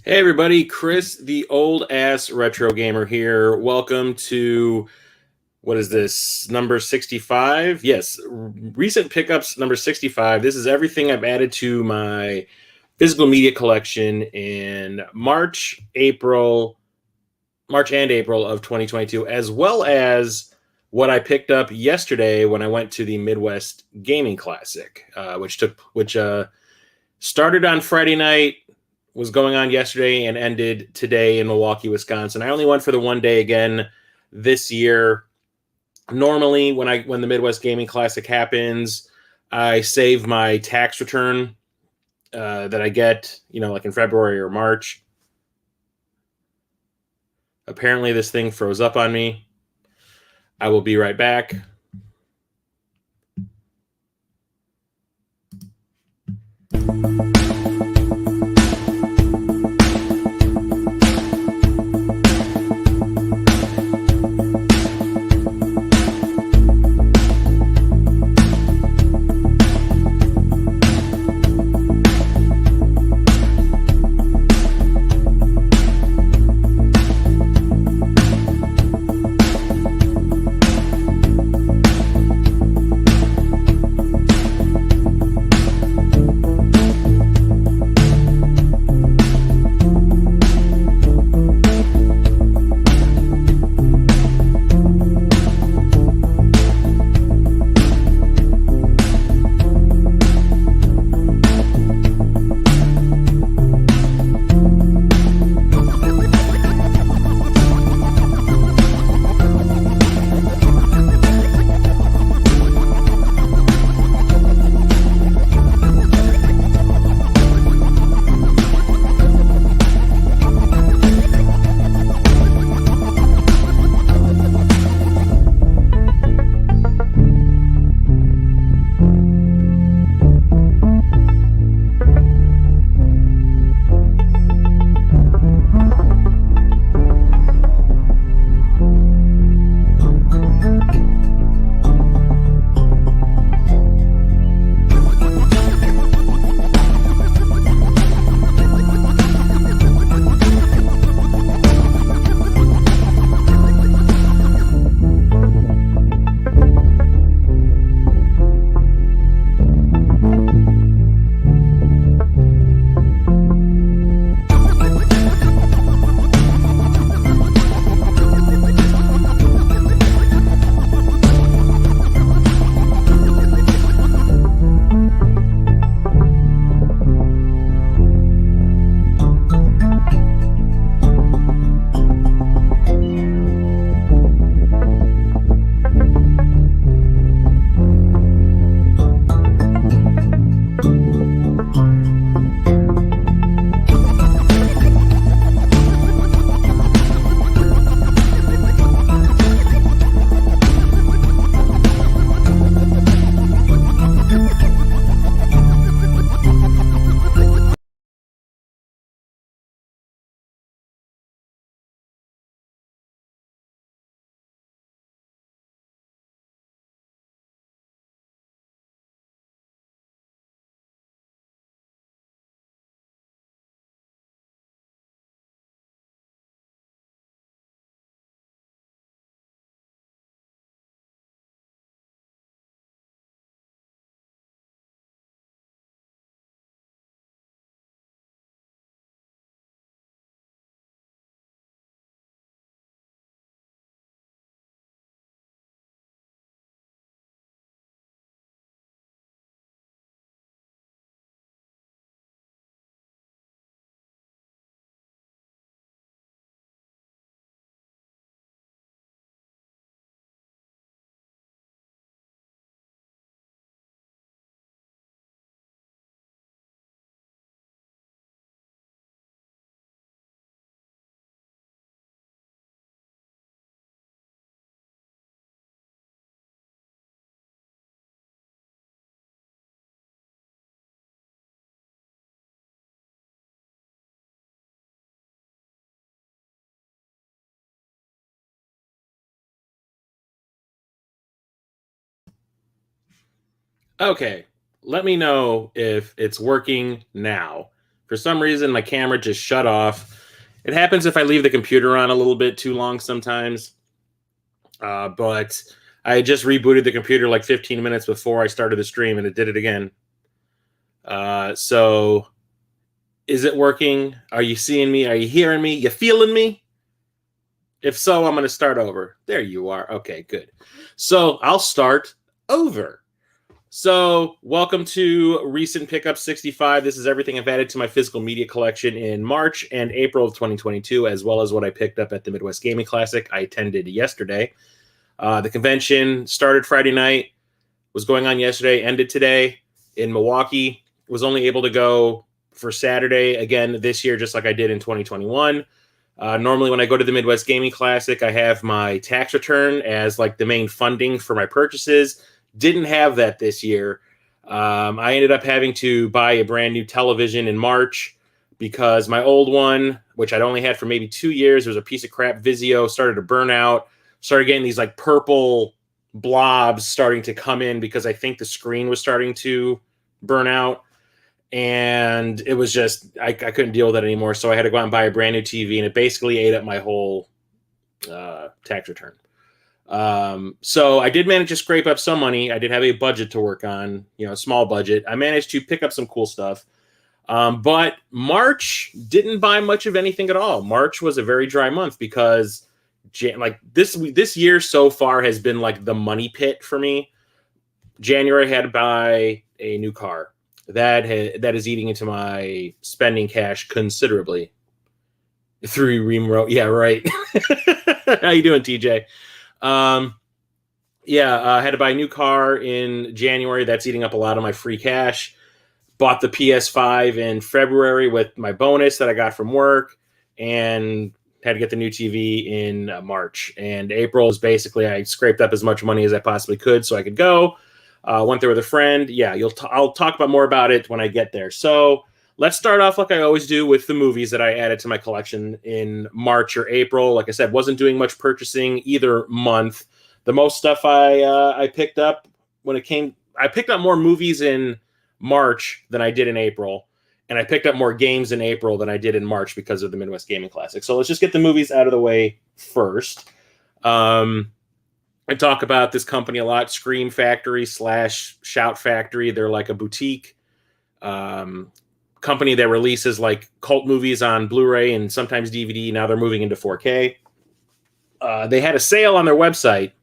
Hey everybody, Chris, the old ass retro gamer here. Welcome to, what is this, number 65? Yes, recent pickups number 65. This is everything I've added to my physical media collection in March and April of 2022, as well as what I picked up yesterday when I went to the Midwest Gaming Classic, which started on Friday night, was going on yesterday, and ended today in Milwaukee, Wisconsin. I only went for the one day again this year. Normally, when the Midwest Gaming Classic happens, I save my tax return that I get, like in February or March. Apparently, this thing froze up on me. I will be right back. Okay, let me know if it's working now. For some reason, my camera just shut off. It happens if I leave the computer on a little bit too long sometimes. But I just rebooted the computer like 15 minutes before I started the stream, and it did it again. So, is it working? Are you seeing me? Are you hearing me? You feeling me? If so, I'm going to start over. There you are. Okay, good. So, I'll start over. So, welcome to Recent Pickup 65. This is everything I've added to my physical media collection in March and April of 2022, as well as what I picked up at the Midwest Gaming Classic I attended yesterday. The convention started Friday night, was going on yesterday, ended today in Milwaukee. Was only able to go for Saturday again this year, just like I did in 2021. Normally, when I go to the Midwest Gaming Classic, I have my tax return as like the main funding for my purchases. Didn't have that this year. I ended up having to buy a brand new television in March because my old one, which I'd only had for maybe 2 years, was a piece of crap Vizio, started to burn out, started getting these like purple blobs starting to come in because I think the screen was starting to burn out. And it was just, I couldn't deal with it anymore. So I had to go out and buy a brand new TV, and it basically ate up my whole tax return. So I did manage to scrape up some money. I did have a budget to work on, a small budget. I managed to pick up some cool stuff. But March didn't buy much of anything at all. March was a very dry month because like this year so far has been like the money pit for me. January I had to buy a new car. That is eating into my spending cash considerably. 3 remote, yeah, right. How you doing, TJ? I had to buy a new car in January. That's eating up a lot of my free cash. Bought the PS5 in February with my bonus that I got from work, and had to get the new TV in March. And April is basically I scraped up as much money as I possibly could so I could go. Went there with a friend. Yeah, I'll talk about more about it when I get there. So let's start off like I always do with the movies that I added to my collection in March or April. Like I said, wasn't doing much purchasing either month. The most stuff I picked up I picked up more movies in March than I did in April. And I picked up more games in April than I did in March because of the Midwest Gaming Classic. So let's just get the movies out of the way first. I talk about this company a lot, Scream Factory / Shout Factory. They're like a boutique company that releases like cult movies on Blu-ray and sometimes DVD. Now they're moving into 4K. They had a sale on their website.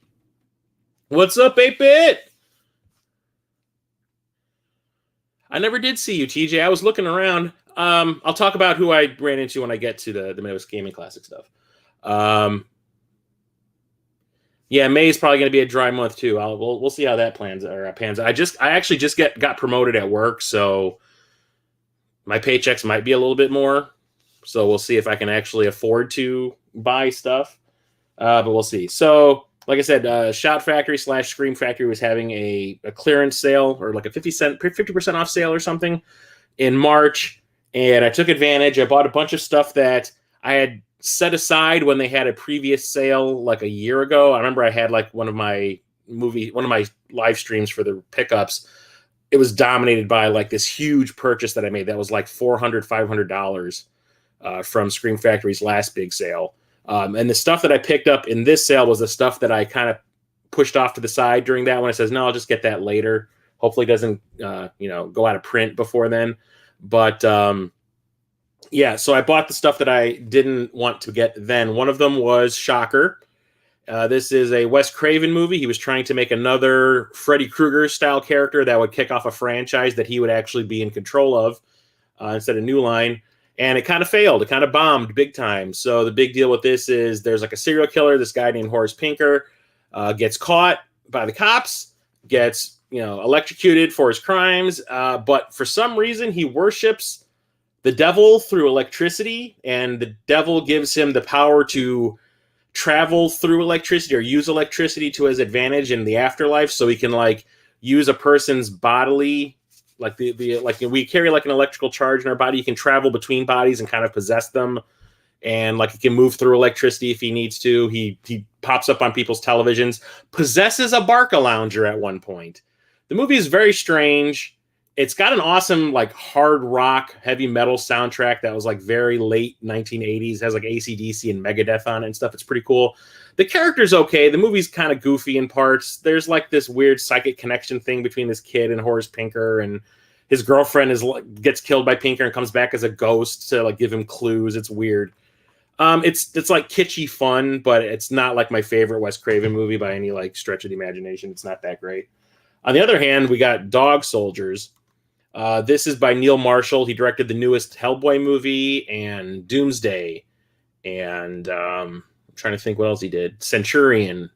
What's up, 8-Bit? I never did see you, TJ. I was looking around. I'll talk about who I ran into when I get to the Midwest Gaming Classic stuff. Yeah, May is probably going to be a dry month too. We'll see how that pans out. I actually just got promoted at work, so my paychecks might be a little bit more. So we'll see if I can actually afford to buy stuff. But we'll see. So, like I said, Shout Factory / Scream Factory was having a clearance sale or like a 50% off sale or something in March, and I took advantage. I bought a bunch of stuff that I had set aside when they had a previous sale like a year ago. I remember I had like one of my live streams for the pickups. It was dominated by like this huge purchase that I made that was like $400-$500 from Scream Factory's last big sale. And the stuff that I picked up in this sale was the stuff that I kind of pushed off to the side during that one. I says, no, I'll just get that later. Hopefully it doesn't, go out of print before then. But yeah, so I bought the stuff that I didn't want to get then. One of them was Shocker. This is a Wes Craven movie. He was trying to make another Freddy Krueger style character that would kick off a franchise that he would actually be in control of instead of New Line. And it kind of failed. It kind of bombed big time. So the big deal with this is there's like a serial killer. This guy named Horace Pinker gets caught by the cops, gets electrocuted for his crimes. But for some reason, he worships the devil through electricity, and the devil gives him the power to travel through electricity or use electricity to his advantage in the afterlife. So he can like use a person's bodily. Like we carry like an electrical charge in our body. You can travel between bodies and kind of possess them, and like he can move through electricity if he needs to. He pops up on people's televisions, possesses a Barca lounger at one point. The movie is very strange. It's got an awesome like hard rock, heavy metal soundtrack that was like very late 1980s. It has like AC/DC and Megadeth on it and stuff. It's pretty cool. The character's okay. The movie's kind of goofy in parts. There's like this weird psychic connection thing between this kid and Horace Pinker, and his girlfriend gets killed by Pinker and comes back as a ghost to like give him clues. It's weird. It's like kitschy fun, but it's not like my favorite Wes Craven movie by any like stretch of the imagination. It's not that great. On the other hand, we got Dog Soldiers. This is by Neil Marshall. He directed the newest Hellboy movie and Doomsday, and I'm trying to think what else he did. Centurion,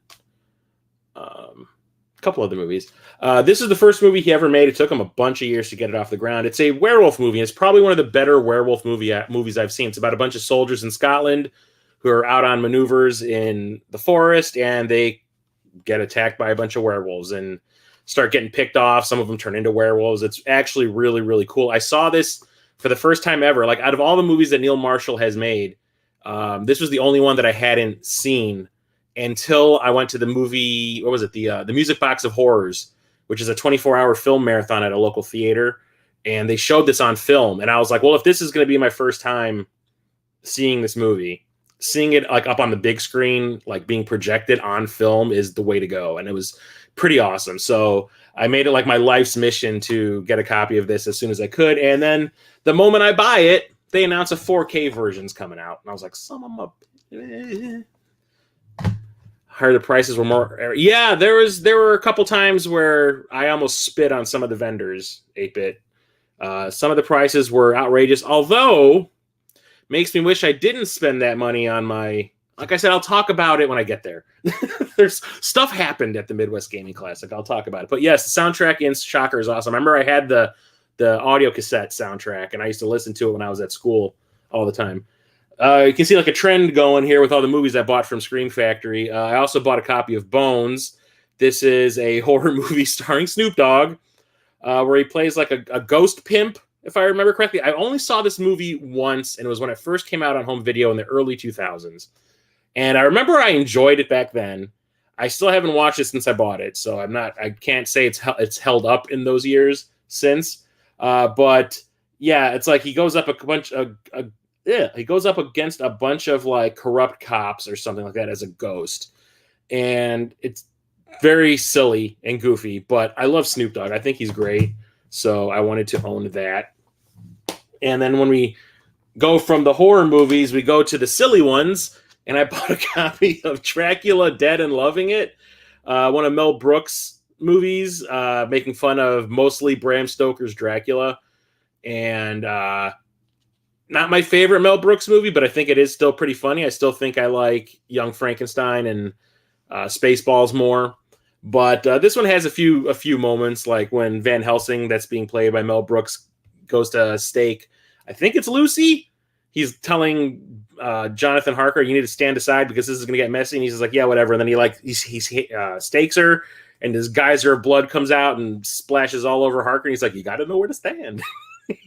a couple other movies. This is the first movie he ever made. It took him a bunch of years to get it off the ground. It's a werewolf movie. It's probably one of the better werewolf movies I've seen. It's about a bunch of soldiers in Scotland who are out on maneuvers in the forest, and they get attacked by a bunch of werewolves and start getting picked off. Some of them turn into werewolves. It's actually really, really cool. I saw this for the first time ever. Like, out of all the movies that Neil Marshall has made, this was the only one that I hadn't seen until I went to the movie. What was it? The Music Box of Horrors, which is a 24-hour film marathon at a local theater. And they showed this on film. And I was like, well, if this is going to be my first time seeing this movie, seeing it like up on the big screen, like being projected on film is the way to go. And it was pretty awesome. So I made it like my life's mission to get a copy of this as soon as I could. And then the moment I buy it, they announce a 4K version's coming out. And I was like, some of them heard the prices were more. Yeah, there were a couple times where I almost spit on some of the vendors, 8-bit. Some of the prices were outrageous, although makes me wish I didn't spend that money on my. Like I said, I'll talk about it when I get there. There's stuff happened at the Midwest Gaming Classic. I'll talk about it. But yes, the soundtrack in Shocker is awesome. I remember I had the audio cassette soundtrack, and I used to listen to it when I was at school all the time. You can see like a trend going here with all the movies I bought from Scream Factory. I also bought a copy of Bones. This is a horror movie starring Snoop Dogg, where he plays like a ghost pimp, if I remember correctly. I only saw this movie once, and it was when it first came out on home video in the early 2000s. And I remember I enjoyed it back then. I still haven't watched it since I bought it, so I can't say it's held up in those years since. But yeah, it's like he goes up he goes up against a bunch of like corrupt cops or something like that as a ghost. And it's very silly and goofy, but I love Snoop Dogg. I think he's great. So I wanted to own that. And then when we go from the horror movies, we go to the silly ones. And I bought a copy of Dracula Dead and Loving It, one of Mel Brooks' movies, making fun of mostly Bram Stoker's Dracula. And not my favorite Mel Brooks movie, but I think it is still pretty funny. I still think I like Young Frankenstein and Spaceballs more. But this one has a few moments, like when Van Helsing, that's being played by Mel Brooks, goes to stake. I think it's Lucy. He's telling Jonathan Harker, you need to stand aside because this is going to get messy. And he's just like, yeah, whatever. And then he stakes her, and his geyser of blood comes out and splashes all over Harker. And he's like, you got to know where to stand.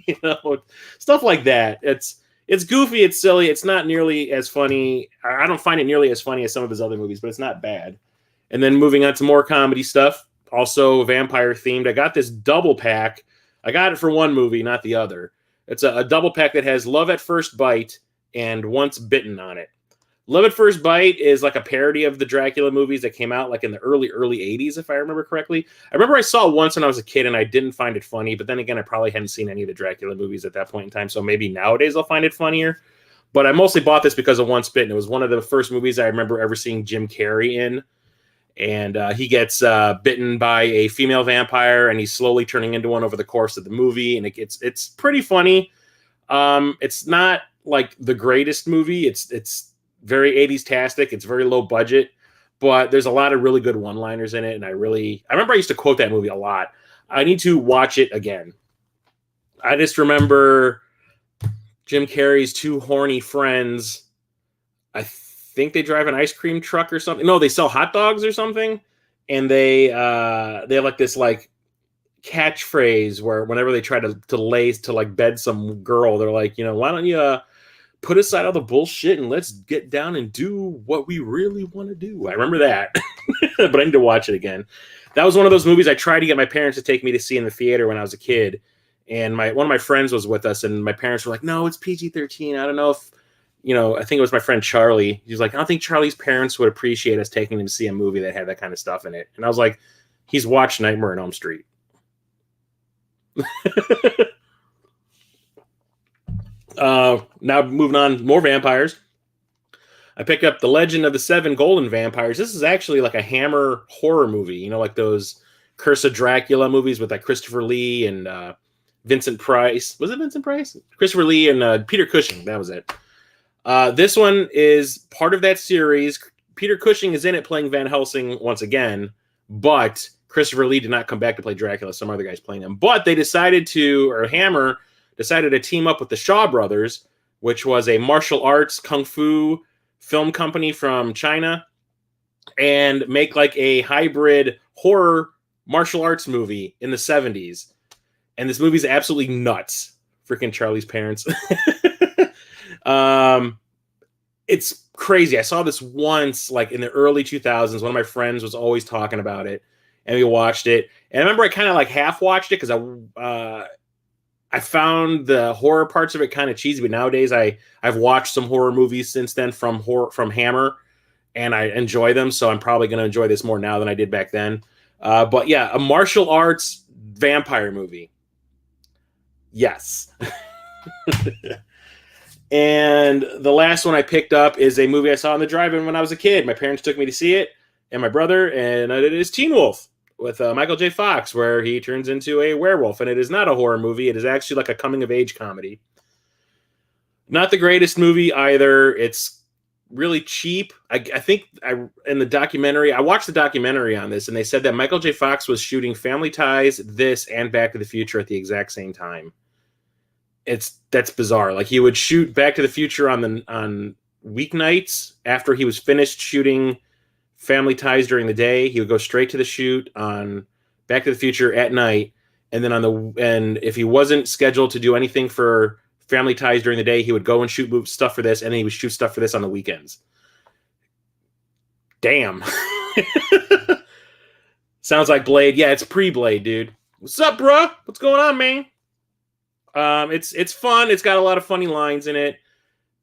You know, stuff like that. It's goofy. It's silly. It's not nearly as funny. I don't find it nearly as funny as some of his other movies, but it's not bad. And then moving on to more comedy stuff, also vampire themed. I got this double pack. I got it for one movie, not the other. It's a double pack that has Love at First Bite and Once Bitten on it. Love at First Bite is like a parody of the Dracula movies that came out like in the early 80s, if I remember correctly. I remember I saw it once when I was a kid and I didn't find it funny, but then again, I probably hadn't seen any of the Dracula movies at that point in time, so maybe nowadays I'll find it funnier. But I mostly bought this because of Once Bitten. It was one of the first movies I remember ever seeing Jim Carrey in. And he gets bitten by a female vampire, and he's slowly turning into one over the course of the movie. And it's pretty funny. It's not like the greatest movie. It's very 80s-tastic. It's very low budget, but there's a lot of really good one-liners in it. And I remember I used to quote that movie a lot. I need to watch it again. I just remember Jim Carrey's two horny friends. I think they drive an ice cream truck or something. No, they sell hot dogs or something. And they have like this like catchphrase where whenever they try to like bed some girl, they're like, you know, why don't you put aside all the bullshit and let's get down and do what we really want to do. I remember that, but I need to watch it again. That was one of those movies I tried to get my parents to take me to see in the theater when I was a kid. And one of my friends was with us, and my parents were like, no, it's PG-13. I don't know if, I think it was my friend Charlie. He was like, I don't think Charlie's parents would appreciate us taking him to see a movie that had that kind of stuff in it. And I was like, he's watched Nightmare on Elm Street. Now moving on, more vampires. I picked up The Legend of the Seven Golden Vampires. This is actually like a Hammer horror movie, like those Curse of Dracula movies with like Christopher Lee and Vincent Price. Was it Vincent Price? Christopher Lee and Peter Cushing. That was it. This one is part of that series. Peter Cushing is in it playing Van Helsing once again, but Christopher Lee did not come back to play Dracula. Some other guys playing him. But they Hammer decided to team up with the Shaw Brothers, which was a martial arts kung fu film company from China, and make like a hybrid horror martial arts movie in the 70s. And this movie's absolutely nuts. Freaking Charlie's parents. It's crazy. I saw this once, like in the early 2000s. One of my friends was always talking about it, and we watched it. And I remember I kind of like half watched it because I found the horror parts of it kind of cheesy. But nowadays, I've watched some horror movies since then from Hammer, and I enjoy them. So I'm probably going to enjoy this more now than I did back then. But yeah, a martial arts vampire movie. Yes. And the last one I picked up is a movie I saw in the drive-in when I was a kid. My parents took me to see it, and my brother, and it is Teen Wolf with Michael J. Fox, where he turns into a werewolf. And it is not a horror movie. It is actually like a coming-of-age comedy. Not the greatest movie either. It's really cheap. I think in the documentary, I watched the documentary on this, and they said that Michael J. Fox was shooting Family Ties, this, and Back to the Future at the exact same time. That's bizarre. Like, he would shoot Back to the Future on weeknights after he was finished shooting Family Ties during the day. He would go straight to the shoot on Back to the Future at night, and then and if he wasn't scheduled to do anything for Family Ties during the day, he would go and shoot stuff for this, and then he would shoot stuff for this on the weekends. Damn. Sounds like Blade. Yeah, it's pre-Blade, dude. What's up, bro? What's going on, man? It's fun. It's got a lot of funny lines in it.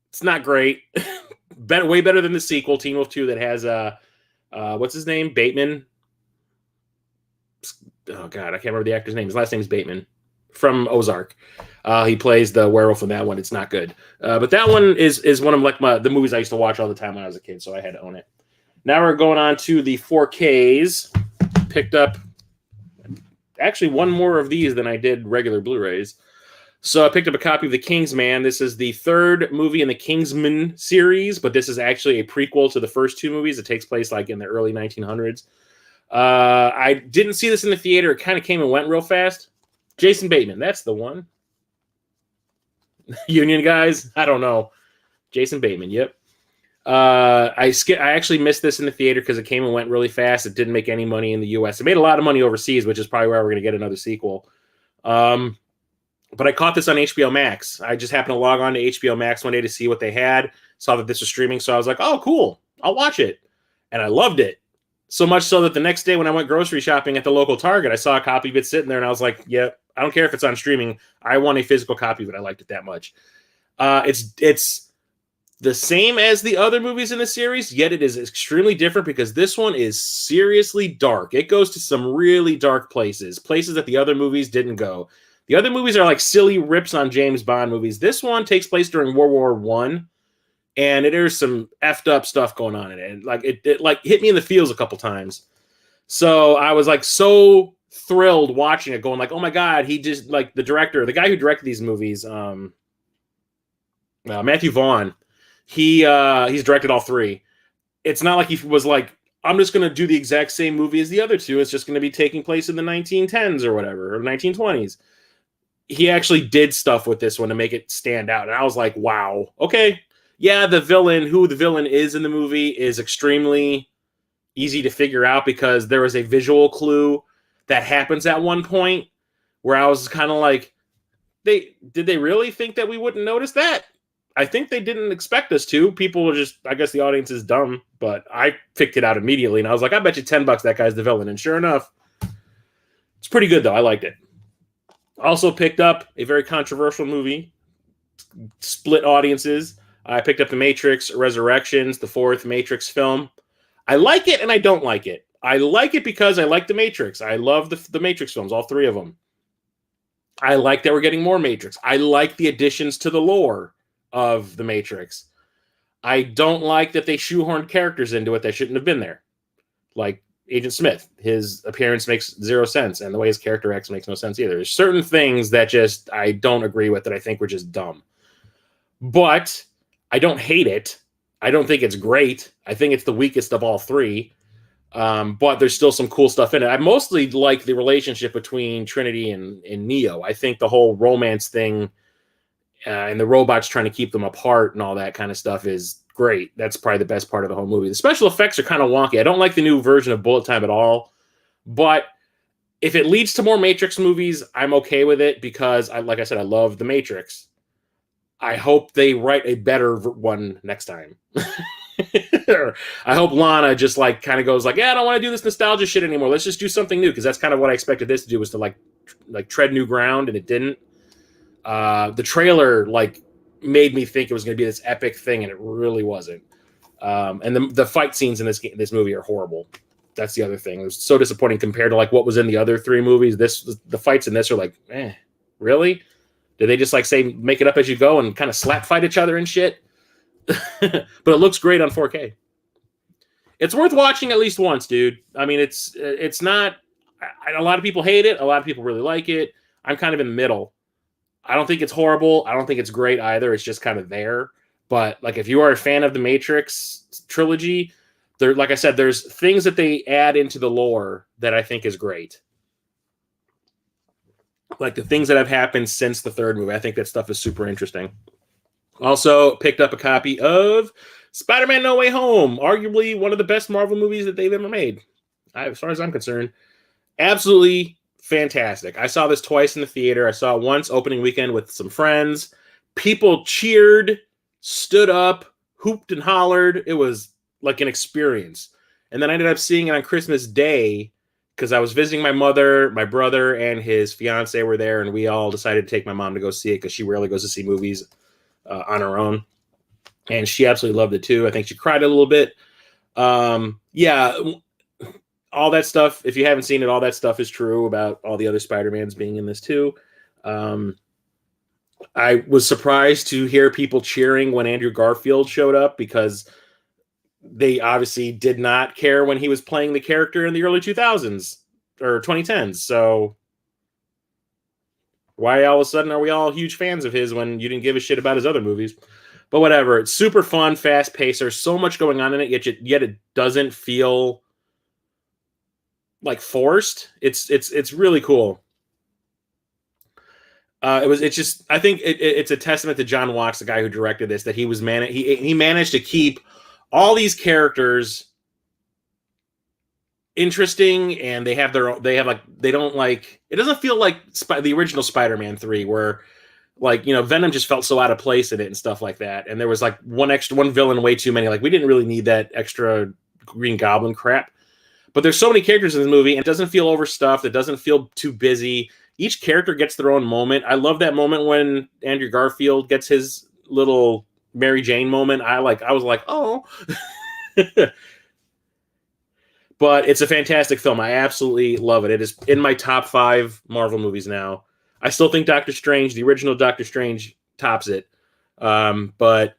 It's not great. Way better than the sequel, Teen Wolf 2, that has what's his name? Bateman. Oh god, I can't remember the actor's name. His last name is Bateman from Ozark. He plays the werewolf in that one. It's not good. But that one is one of like the movies I used to watch all the time when I was a kid, so I had to own it. Now we're going on to the 4Ks. Picked up actually one more of these than I did regular Blu-rays. So I picked up a copy of The Kingsman. This is the third movie in the Kingsman series, but this is actually a prequel to the first two movies. It takes place like in the early 1900s. I didn't see this in the theater. It kind of came and went real fast. Jason Bateman, that's the one. Union guys? I don't know. Jason Bateman, yep. I actually missed this in the theater because it came and went really fast. It didn't make any money in the U.S. It made a lot of money overseas, which is probably where we're going to get another sequel. But I caught this on HBO Max. I just happened to log on to HBO Max one day to see what they had. Saw that this was streaming, so I was like, oh, cool. I'll watch it. And I loved it. So much so that the next day when I went grocery shopping at the local Target, I saw a copy of it sitting there, and I was like, yeah, I don't care if it's on streaming. I want a physical copy of it. I liked it that much. It's the same as the other movies in the series, yet it is extremely different because this one is seriously dark. It goes to some really dark places that the other movies didn't go. The other movies are like silly rips on James Bond movies. This one takes place during World War I, and there's some effed up stuff going on in it. And like it like hit me in the feels a couple times. So I was like so thrilled watching it, going like, oh my god, he just like the director, the guy who directed these movies, Matthew Vaughn. He's directed all three. It's not like he was like, I'm just going to do the exact same movie as the other two. It's just going to be taking place in the 1910s or whatever, or 1920s. He actually did stuff with this one to make it stand out. And I was like, wow, okay. Yeah, who the villain is in the movie is extremely easy to figure out because there was a visual clue that happens at one point where I was kind of like, did they really think that we wouldn't notice that? I think they didn't expect us to. People were just, I guess the audience is dumb, but I picked it out immediately, and I was like, I bet you $10 that guy's the villain. And sure enough, it's pretty good, though. I liked it. Also picked up a very controversial movie, split audiences. I picked up The Matrix Resurrections, the fourth Matrix film. I like it and I don't like it. I like it because I like The Matrix. I love the Matrix films, all three of them. I like that we're getting more Matrix. I like the additions to the lore of The Matrix. I don't like that they shoehorned characters into it that shouldn't have been there. Like Agent Smith, his appearance makes zero sense, and the way his character acts makes no sense either. There's certain things that just I don't agree with that I think were just dumb. But I don't hate it. I don't think it's great. I think it's the weakest of all three. But there's still some cool stuff in it. I mostly like the relationship between Trinity and Neo. I think the whole romance thing and the robots trying to keep them apart and all that kind of stuff is great. That's probably the best part of the whole movie. The special effects are kind of wonky. I don't like the new version of Bullet Time at all. But if it leads to more Matrix movies, I'm okay with it because, like I said, I love The Matrix. I hope they write a better one next time. I hope Lana just like kind of goes like, yeah, I don't want to do this nostalgia shit anymore. Let's just do something new, because that's kind of what I expected this to do, was to like tread new ground, and it didn't. The trailer like made me think it was going to be this epic thing, and it really wasn't. And the fight scenes in this movie are horrible. That's the other thing. It was so disappointing compared to like what was in the other three movies. The fights in this are like, really? Did they just like say make it up as you go and kind of slap fight each other and shit? But it looks great on 4K. It's worth watching at least once, dude. I mean, it's not. A lot of people hate it. A lot of people really like it. I'm kind of in the middle. I don't think it's horrible. I don't think it's great either. It's just kind of there. But like, if you are a fan of the Matrix trilogy, like I said, there's things that they add into the lore that I think is great. Like the things that have happened since the third movie. I think that stuff is super interesting. Also picked up a copy of Spider-Man No Way Home, arguably one of the best Marvel movies that they've ever made, as far as I'm concerned. Absolutely fantastic. I saw this twice in the theater. I saw it once opening weekend with some friends. People cheered, stood up, hooped and hollered. It was like an experience. And then I ended up seeing it on Christmas Day because I was visiting my mother, my brother, and his fiance were there, and we all decided to take my mom to go see it because she rarely goes to see movies on her own. And she absolutely loved it too. I think she cried a little bit. Yeah, all that stuff, if you haven't seen it, all that stuff is true about all the other Spider-Mans being in this too. I was surprised to hear people cheering when Andrew Garfield showed up, because they obviously did not care when he was playing the character in the early 2000s or 2010s. So why all of a sudden are we all huge fans of his when you didn't give a shit about his other movies? But whatever. It's super fun, fast paced. There's so much going on in it, yet it doesn't feel like forced. It's really cool. I think it's a testament to John Watts, the guy who directed this, that he managed to keep all these characters interesting, and they don't like, it doesn't feel like the original Spider-Man 3, where like, Venom just felt so out of place in it and stuff like that. And there was like one villain way too many. Like, we didn't really need that extra Green Goblin crap. But there's so many characters in this movie, and it doesn't feel overstuffed. It doesn't feel too busy. Each character gets their own moment. I love that moment when Andrew Garfield gets his little Mary Jane moment. I was like, oh. But it's a fantastic film. I absolutely love it. It is in my top 5 Marvel movies now. I still think Doctor Strange, the original Doctor Strange, tops it. But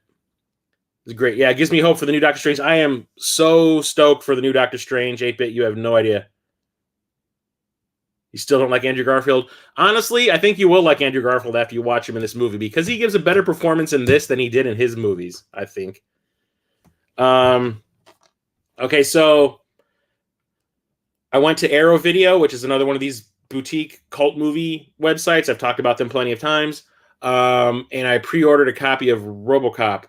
it's great. Yeah, it gives me hope for the new Doctor Strange. I am so stoked for the new Doctor Strange. 8-Bit, you have no idea. You still don't like Andrew Garfield? Honestly, I think you will like Andrew Garfield after you watch him in this movie, because he gives a better performance in this than he did in his movies, I think. Okay, so I went to Arrow Video, which is another one of these boutique cult movie websites. I've talked about them plenty of times. And I pre-ordered a copy of Robocop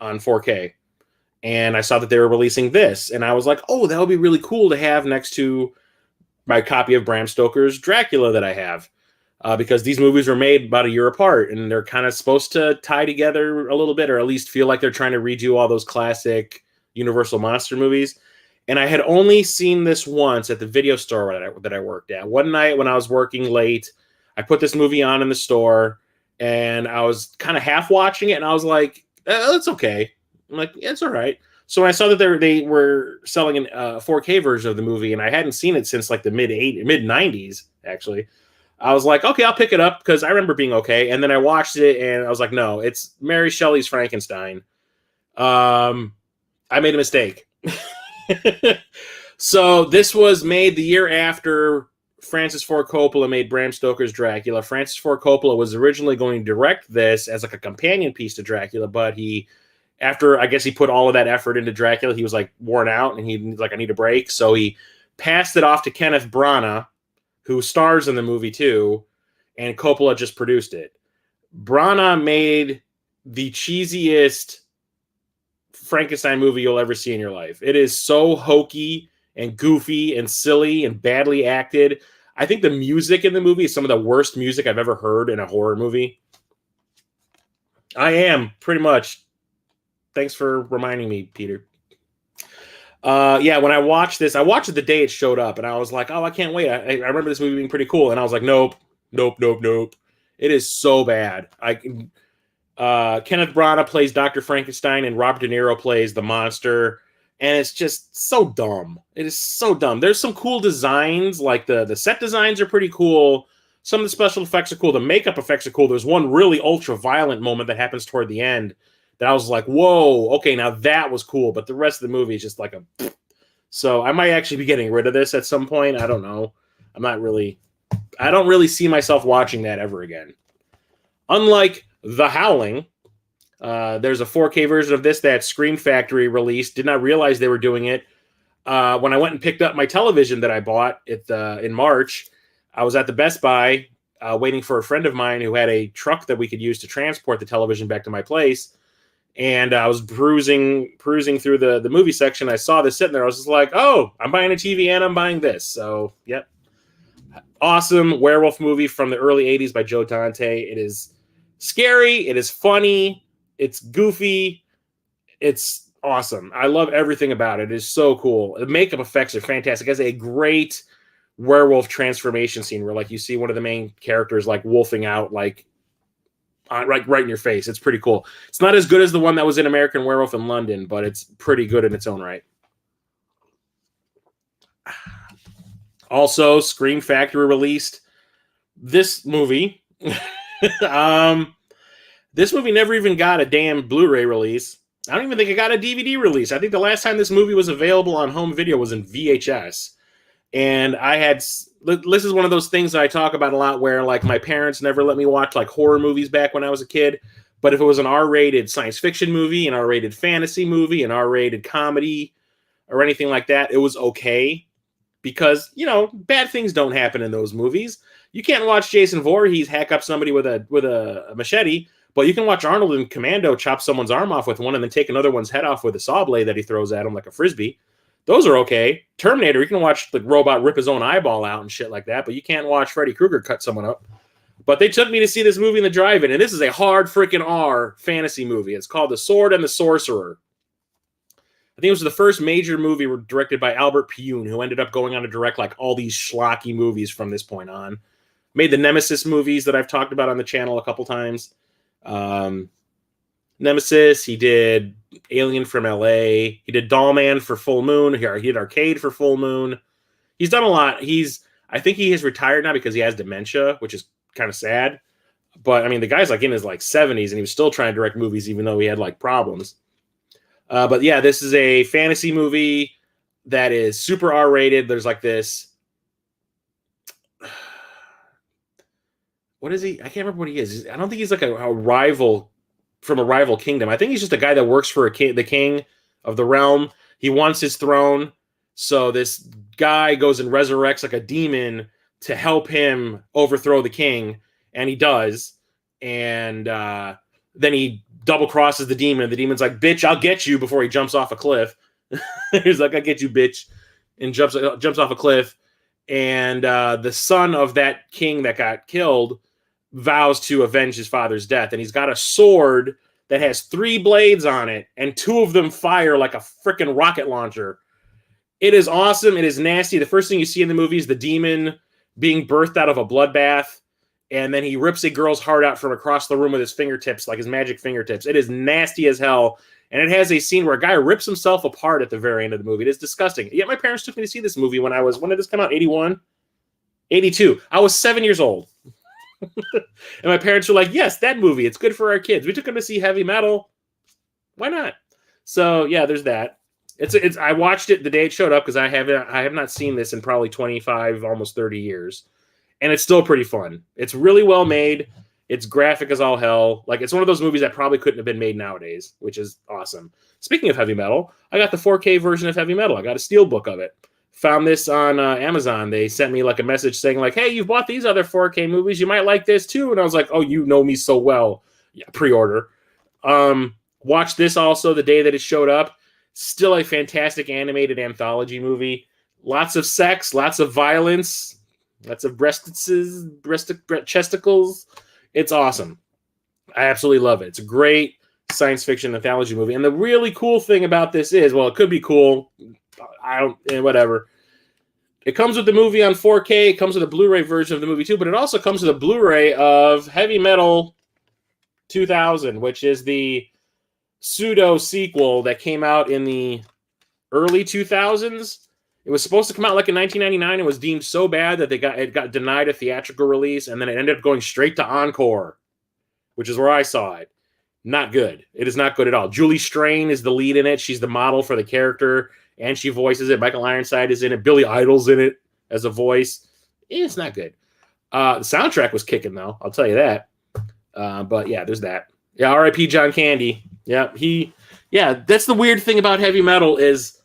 on 4K. And I saw that they were releasing this. And I was like, oh, that would be really cool to have next to my copy of Bram Stoker's Dracula that I have. because these movies were made about a year apart, and they're kind of supposed to tie together a little bit, or at least feel like they're trying to redo all those classic Universal monster movies. And I had only seen this once at the video store that I worked at. One night when I was working late, I put this movie on in the store, and I was kind of half watching it, and I was like, "It's okay." I'm like, "It's all right." So when I saw that they were selling a 4K version of the movie, and I hadn't seen it since like the mid '90s, actually. I was like, "Okay, I'll pick it up," because I remember being okay. And then I watched it, and I was like, "No, it's Mary Shelley's Frankenstein." I made a mistake. So this was made the year after Francis Ford Coppola made Bram Stoker's Dracula. Francis Ford Coppola was originally going to direct this as like a companion piece to Dracula, but after I guess he put all of that effort into Dracula, he was like worn out, and he's like, "I need a break." So he passed it off to Kenneth Branagh, who stars in the movie too, and Coppola just produced it. Branagh made the cheesiest Frankenstein movie you'll ever see in your life. It is so hokey and goofy and silly and badly acted. I think the music in the movie is some of the worst music I've ever heard in a horror movie. I am, pretty much. Thanks for reminding me, Peter. Yeah, when I watched this, I watched it the day it showed up, and I was like, "Oh, I can't wait." I remember this movie being pretty cool, and I was like, "Nope, nope, nope, nope." It is so bad. Kenneth Branagh plays Dr. Frankenstein, and Robert De Niro plays the monster, and it's just so dumb. It is so dumb. There's some cool designs, like the set designs are pretty cool. Some of the special effects are cool. The makeup effects are cool. There's one really ultra-violent moment that happens toward the end that I was like, "Whoa, okay, now that was cool." But the rest of the movie is just like a... So I might actually be getting rid of this at some point. I don't know. I don't really see myself watching that ever again. Unlike The Howling, there's a 4K version of this that Scream Factory released. Did not realize they were doing it. When I went and picked up my television that I bought in March, I was at the Best Buy waiting for a friend of mine who had a truck that we could use to transport the television back to my place. And I was perusing through the movie section. I saw this sitting there. I was just like, "Oh, I'm buying a TV and I'm buying this." So, yep. Awesome werewolf movie from the early 80s by Joe Dante. It is scary. It is funny. It's goofy. It's awesome. I love everything about it. It is so cool. The makeup effects are fantastic. It has a great werewolf transformation scene where like you see one of the main characters like wolfing out like right in your face. It's pretty cool. It's not as good as the one that was in American Werewolf in London, but it's pretty good in its own right. Also, Scream Factory released this movie. This movie never even got a damn Blu-ray release. I don't even think it got a DVD release. I think the last time this movie was available on home video was in VHS. And this is one of those things that I talk about a lot where like my parents never let me watch like horror movies back when I was a kid. But if it was an R-rated science fiction movie, an R-rated fantasy movie, an R-rated comedy, or anything like that, it was okay. Because, bad things don't happen in those movies. You can't watch Jason Voorhees hack up somebody with a machete, but you can watch Arnold in Commando chop someone's arm off with one and then take another one's head off with a saw blade that he throws at him like a frisbee. Those are okay. Terminator, you can watch the robot rip his own eyeball out and shit like that, but you can't watch Freddy Krueger cut someone up. But they took me to see this movie in the drive-in, and this is a hard freaking R fantasy movie. It's called The Sword and the Sorcerer. I think it was the first major movie directed by Albert Pyun, who ended up going on to direct like all these schlocky movies from this point on. Made the Nemesis movies that I've talked about on the channel a couple times. Nemesis, he did Alien from LA. He did Dollman for Full Moon. He did Arcade for Full Moon. He's done a lot. I think he has retired now because he has dementia, which is kind of sad. But I mean, the guy's like in his like 70s and he was still trying to direct movies even though he had like problems. But yeah, this is a fantasy movie that is super R-rated. There's like this. What is he? I can't remember what he is. I don't think he's like a rival from a rival kingdom. I think he's just a guy that works for the king of the realm. He wants his throne. So this guy goes and resurrects like a demon to help him overthrow the king. And he does. And then he double crosses the demon. The demon's like, "Bitch, I'll get you," before he jumps off a cliff. He's like, "I'll get you, bitch," and jumps off a cliff. and the son of that king that got killed vows to avenge his father's death, and he's got a sword that has 3 blades on it, and 2 of them fire like a freaking rocket launcher. It is awesome. It is nasty. The first thing you see in the movie is the demon being birthed out of a bloodbath, and then he rips a girl's heart out from across the room with his fingertips, like his magic fingertips. It is nasty as hell, and it has a scene where a guy rips himself apart at the very end of the movie. It is disgusting. Yet my parents took me to see this movie when did this come out? 81? 82. I was 7 years old. And my parents were like, yes, that movie. It's good for our kids. We took them to see heavy metal. Why not? So, yeah, there's that. I watched it the day it showed up because I have not seen this in probably 25, almost 30 years. And it's still pretty fun. It's really well made. It's graphic as all hell. Like, it's one of those movies that probably couldn't have been made nowadays, which is awesome. Speaking of heavy metal, I got the 4K version of heavy metal. I got a steelbook of it. Found this on Amazon. They sent me like a message saying like, hey, you've bought these other 4K movies. You might like this too. And I was like, oh, you know me so well. Yeah, pre-order. Watched this also the day that it showed up. Still a fantastic animated anthology movie. Lots of sex, lots of violence, lots of chesticles. It's awesome. I absolutely love it. It's a great science fiction anthology movie. And the really cool thing about this is, well, it could be cool. Whatever. It comes with the movie on 4K. It comes with a Blu-ray version of the movie too, but it also comes with a Blu-ray of Heavy Metal 2000, which is the pseudo sequel that came out in the early 2000s. It was supposed to come out like in 1999. It was deemed so bad that it got denied a theatrical release, and then it ended up going straight to Encore, which is where I saw it. Not good. It is not good at all. Julie Strain is the lead in it. She's the model for the character, and she voices it. Michael Ironside is in it. Billy Idol's in it as a voice. It's not good. The soundtrack was kicking, though. I'll tell you that. But yeah, there's that. Yeah, R.I.P. John Candy. Yeah, that's the weird thing about heavy metal is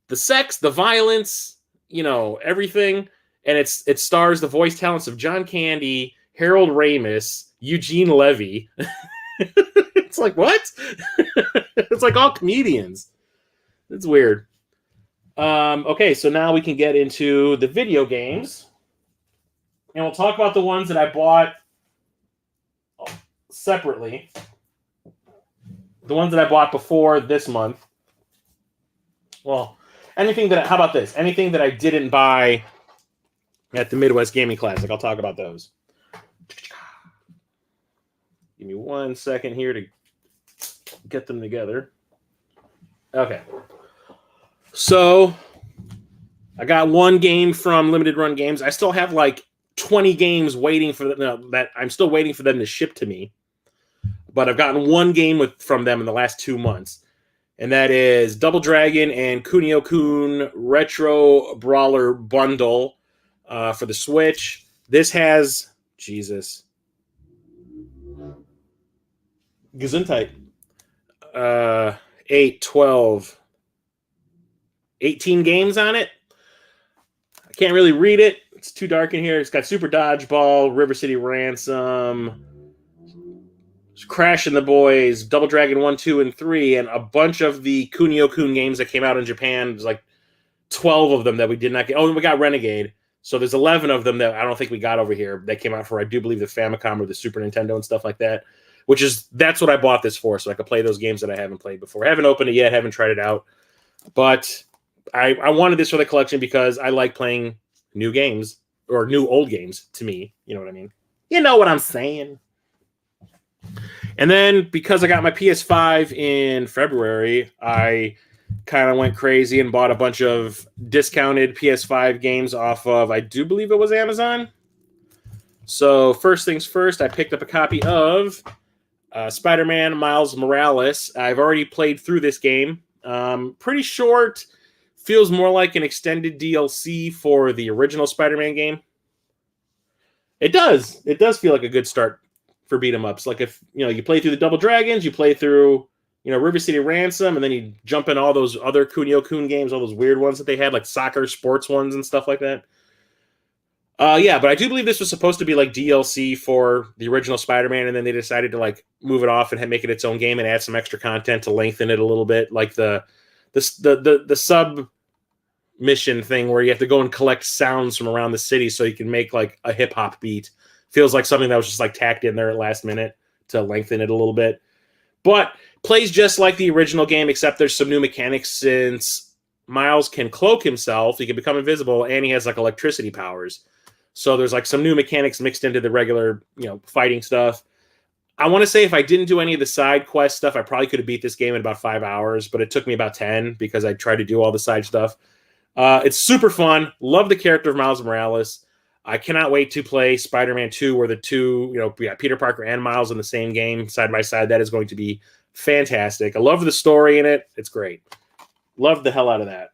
the sex, the violence, everything. And it stars the voice talents of John Candy, Harold Ramis, Eugene Levy. It's like, what? It's like all comedians. It's weird. Okay, so now we can get into the video games. And we'll talk about the ones that I bought separately. The ones that I bought before this month. Well, how about this? Anything that I didn't buy at the Midwest Gaming Classic, I'll talk about those. Give me 1 second here to get them together. Okay. So, I got one game from Limited Run Games. I still have like 20 games waiting for them that I'm still waiting for them to ship to me. But I've gotten one game from them in the last 2 months. And that is Double Dragon and Kuniokun Retro Brawler Bundle for the Switch. This has, Jesus. Gesundheit. 8, 12, 18 games on it. I can't really read it. It's too dark in here. It's got Super Dodgeball, River City Ransom, Crash and the Boys, Double Dragon 1, 2, and 3, and a bunch of the Kuniokun games that came out in Japan. There's like 12 of them that we did not get. Oh, and we got Renegade. So there's 11 of them that I don't think we got over here that came out for, I do believe, the Famicom or the Super Nintendo and stuff like that. That's what I bought this for, so I could play those games that I haven't played before. I haven't opened it yet, haven't tried it out. But I wanted this for the collection because I like playing new games, or new old games to me. You know what I mean? You know what I'm saying? And then because I got my PS5 in February, I kind of went crazy and bought a bunch of discounted PS5 games off of, I do believe it was Amazon. So first things first, I picked up a copy of Spider-Man Miles Morales. I've already played through this game. Pretty short. Feels more like an extended DLC for the original Spider-Man game. It does. It does feel like a good start for beat 'em ups. Like if you play through the Double Dragons, you play through River City Ransom, and then you jump in all those other Kunio-kun games, all those weird ones that they had, like soccer sports ones and stuff like that. Yeah, but I do believe this was supposed to be like DLC for the original Spider-Man, and then they decided to like move it off and make it its own game and add some extra content to lengthen it a little bit. Like the sub mission thing where you have to go and collect sounds from around the city so you can make like a hip hop beat. Feels like something that was just like tacked in there at last minute to lengthen it a little bit. But plays just like the original game, except there's some new mechanics since Miles can cloak himself, he can become invisible, and he has like electricity powers. So there's like some new mechanics mixed into the regular, fighting stuff. I want to say if I didn't do any of the side quest stuff, I probably could have beat this game in about 5 hours, but it took me about 10 because I tried to do all the side stuff. It's super fun. Love the character of Miles Morales. I cannot wait to play Spider-Man 2, where the two, Peter Parker and Miles in the same game side by side. That is going to be fantastic. I love the story in it. It's great. Love the hell out of that.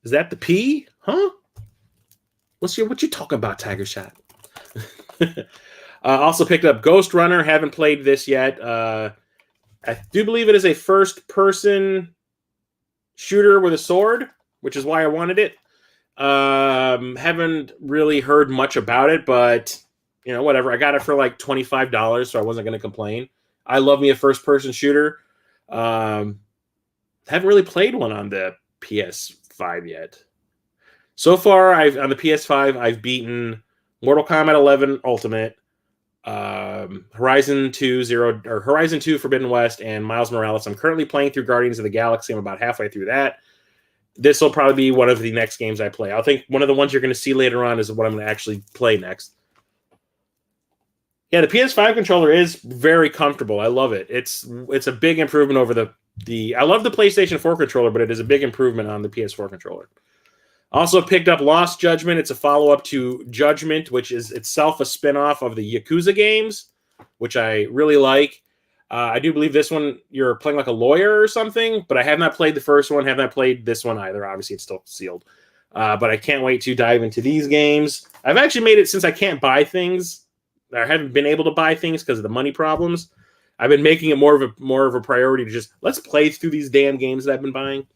Is that the P? Huh? What you talking about, Tiger Shot? Also picked up Ghost Runner. Haven't played this yet. I do believe it is a first-person shooter with a sword, which is why I wanted it. Haven't really heard much about it, but whatever. I got it for like $25, so I wasn't going to complain. I love me a first-person shooter. Haven't really played one on the PS5 yet. So far, on the PS5, I've beaten Mortal Kombat 11 Ultimate, Horizon 2 Forbidden West, and Miles Morales. I'm currently playing through Guardians of the Galaxy. I'm about halfway through that. This will probably be one of the next games I play. I think one of the ones you're going to see later on is what I'm going to actually play next. Yeah, the PS5 controller is very comfortable. I love it. It's a big improvement over the I love the PlayStation 4 controller, but it is a big improvement on the PS4 controller. Also picked up Lost Judgment. It's a follow-up to Judgment, which is itself a spin-off of the Yakuza games, which I really like. I do believe this one, you're playing like a lawyer or something, but I have not played the first one, have not played this one either. Obviously, it's still sealed. But I can't wait to dive into these games. I've actually made it, since I can't buy things, I haven't been able to buy things because of the money problems. I've been making it more of a priority to just, let's play through these damn games that I've been buying.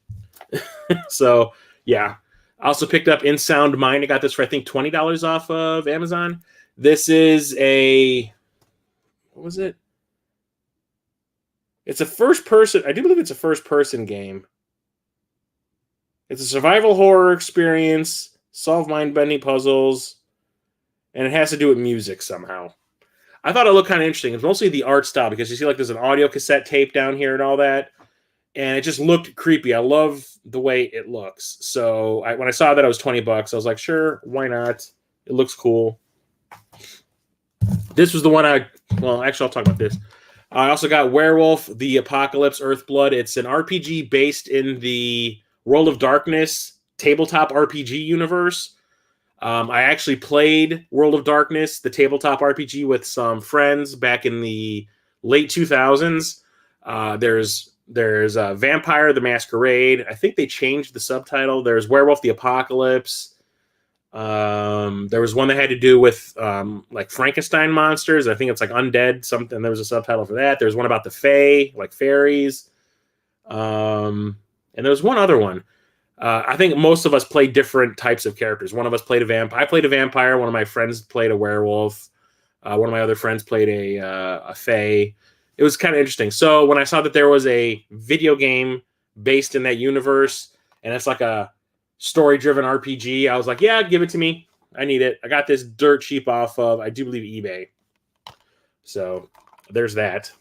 So, yeah. I also picked up In Sound Mind. I got this for, I think, $20 off of Amazon. This is what was it? It's a first-person, I do believe it's a first-person game. It's a survival horror experience, solve mind-bending puzzles, and it has to do with music somehow. I thought it looked kind of interesting. It's mostly the art style, because you see like there's an audio cassette tape down here and all that, and it just looked creepy. I love the way it looks. So when I saw that it was $20, I was like, sure, why not? It looks cool. This was the one actually, I'll talk about this. I also got Werewolf, the Apocalypse, Earthblood. It's an RPG based in the World of Darkness tabletop RPG universe. I actually played World of Darkness, the tabletop RPG, with some friends back in the late 2000s. There's Vampire the Masquerade. I think they changed the subtitle. There's Werewolf the Apocalypse. There was one that had to do with like Frankenstein monsters. I think it's like Undead something. There was a subtitle for that. There's one about the Fae, like fairies. And there was one other one. I think most of us played different types of characters. One of us played a vampire. I played a vampire. One of my friends played a werewolf. One of my other friends played a fae. It was kind of interesting. So when I saw that there was a video game based in that universe, and it's like a story-driven RPG, I was like, yeah, give it to me. I need it. I got this dirt cheap off of, I do believe, eBay. So there's that.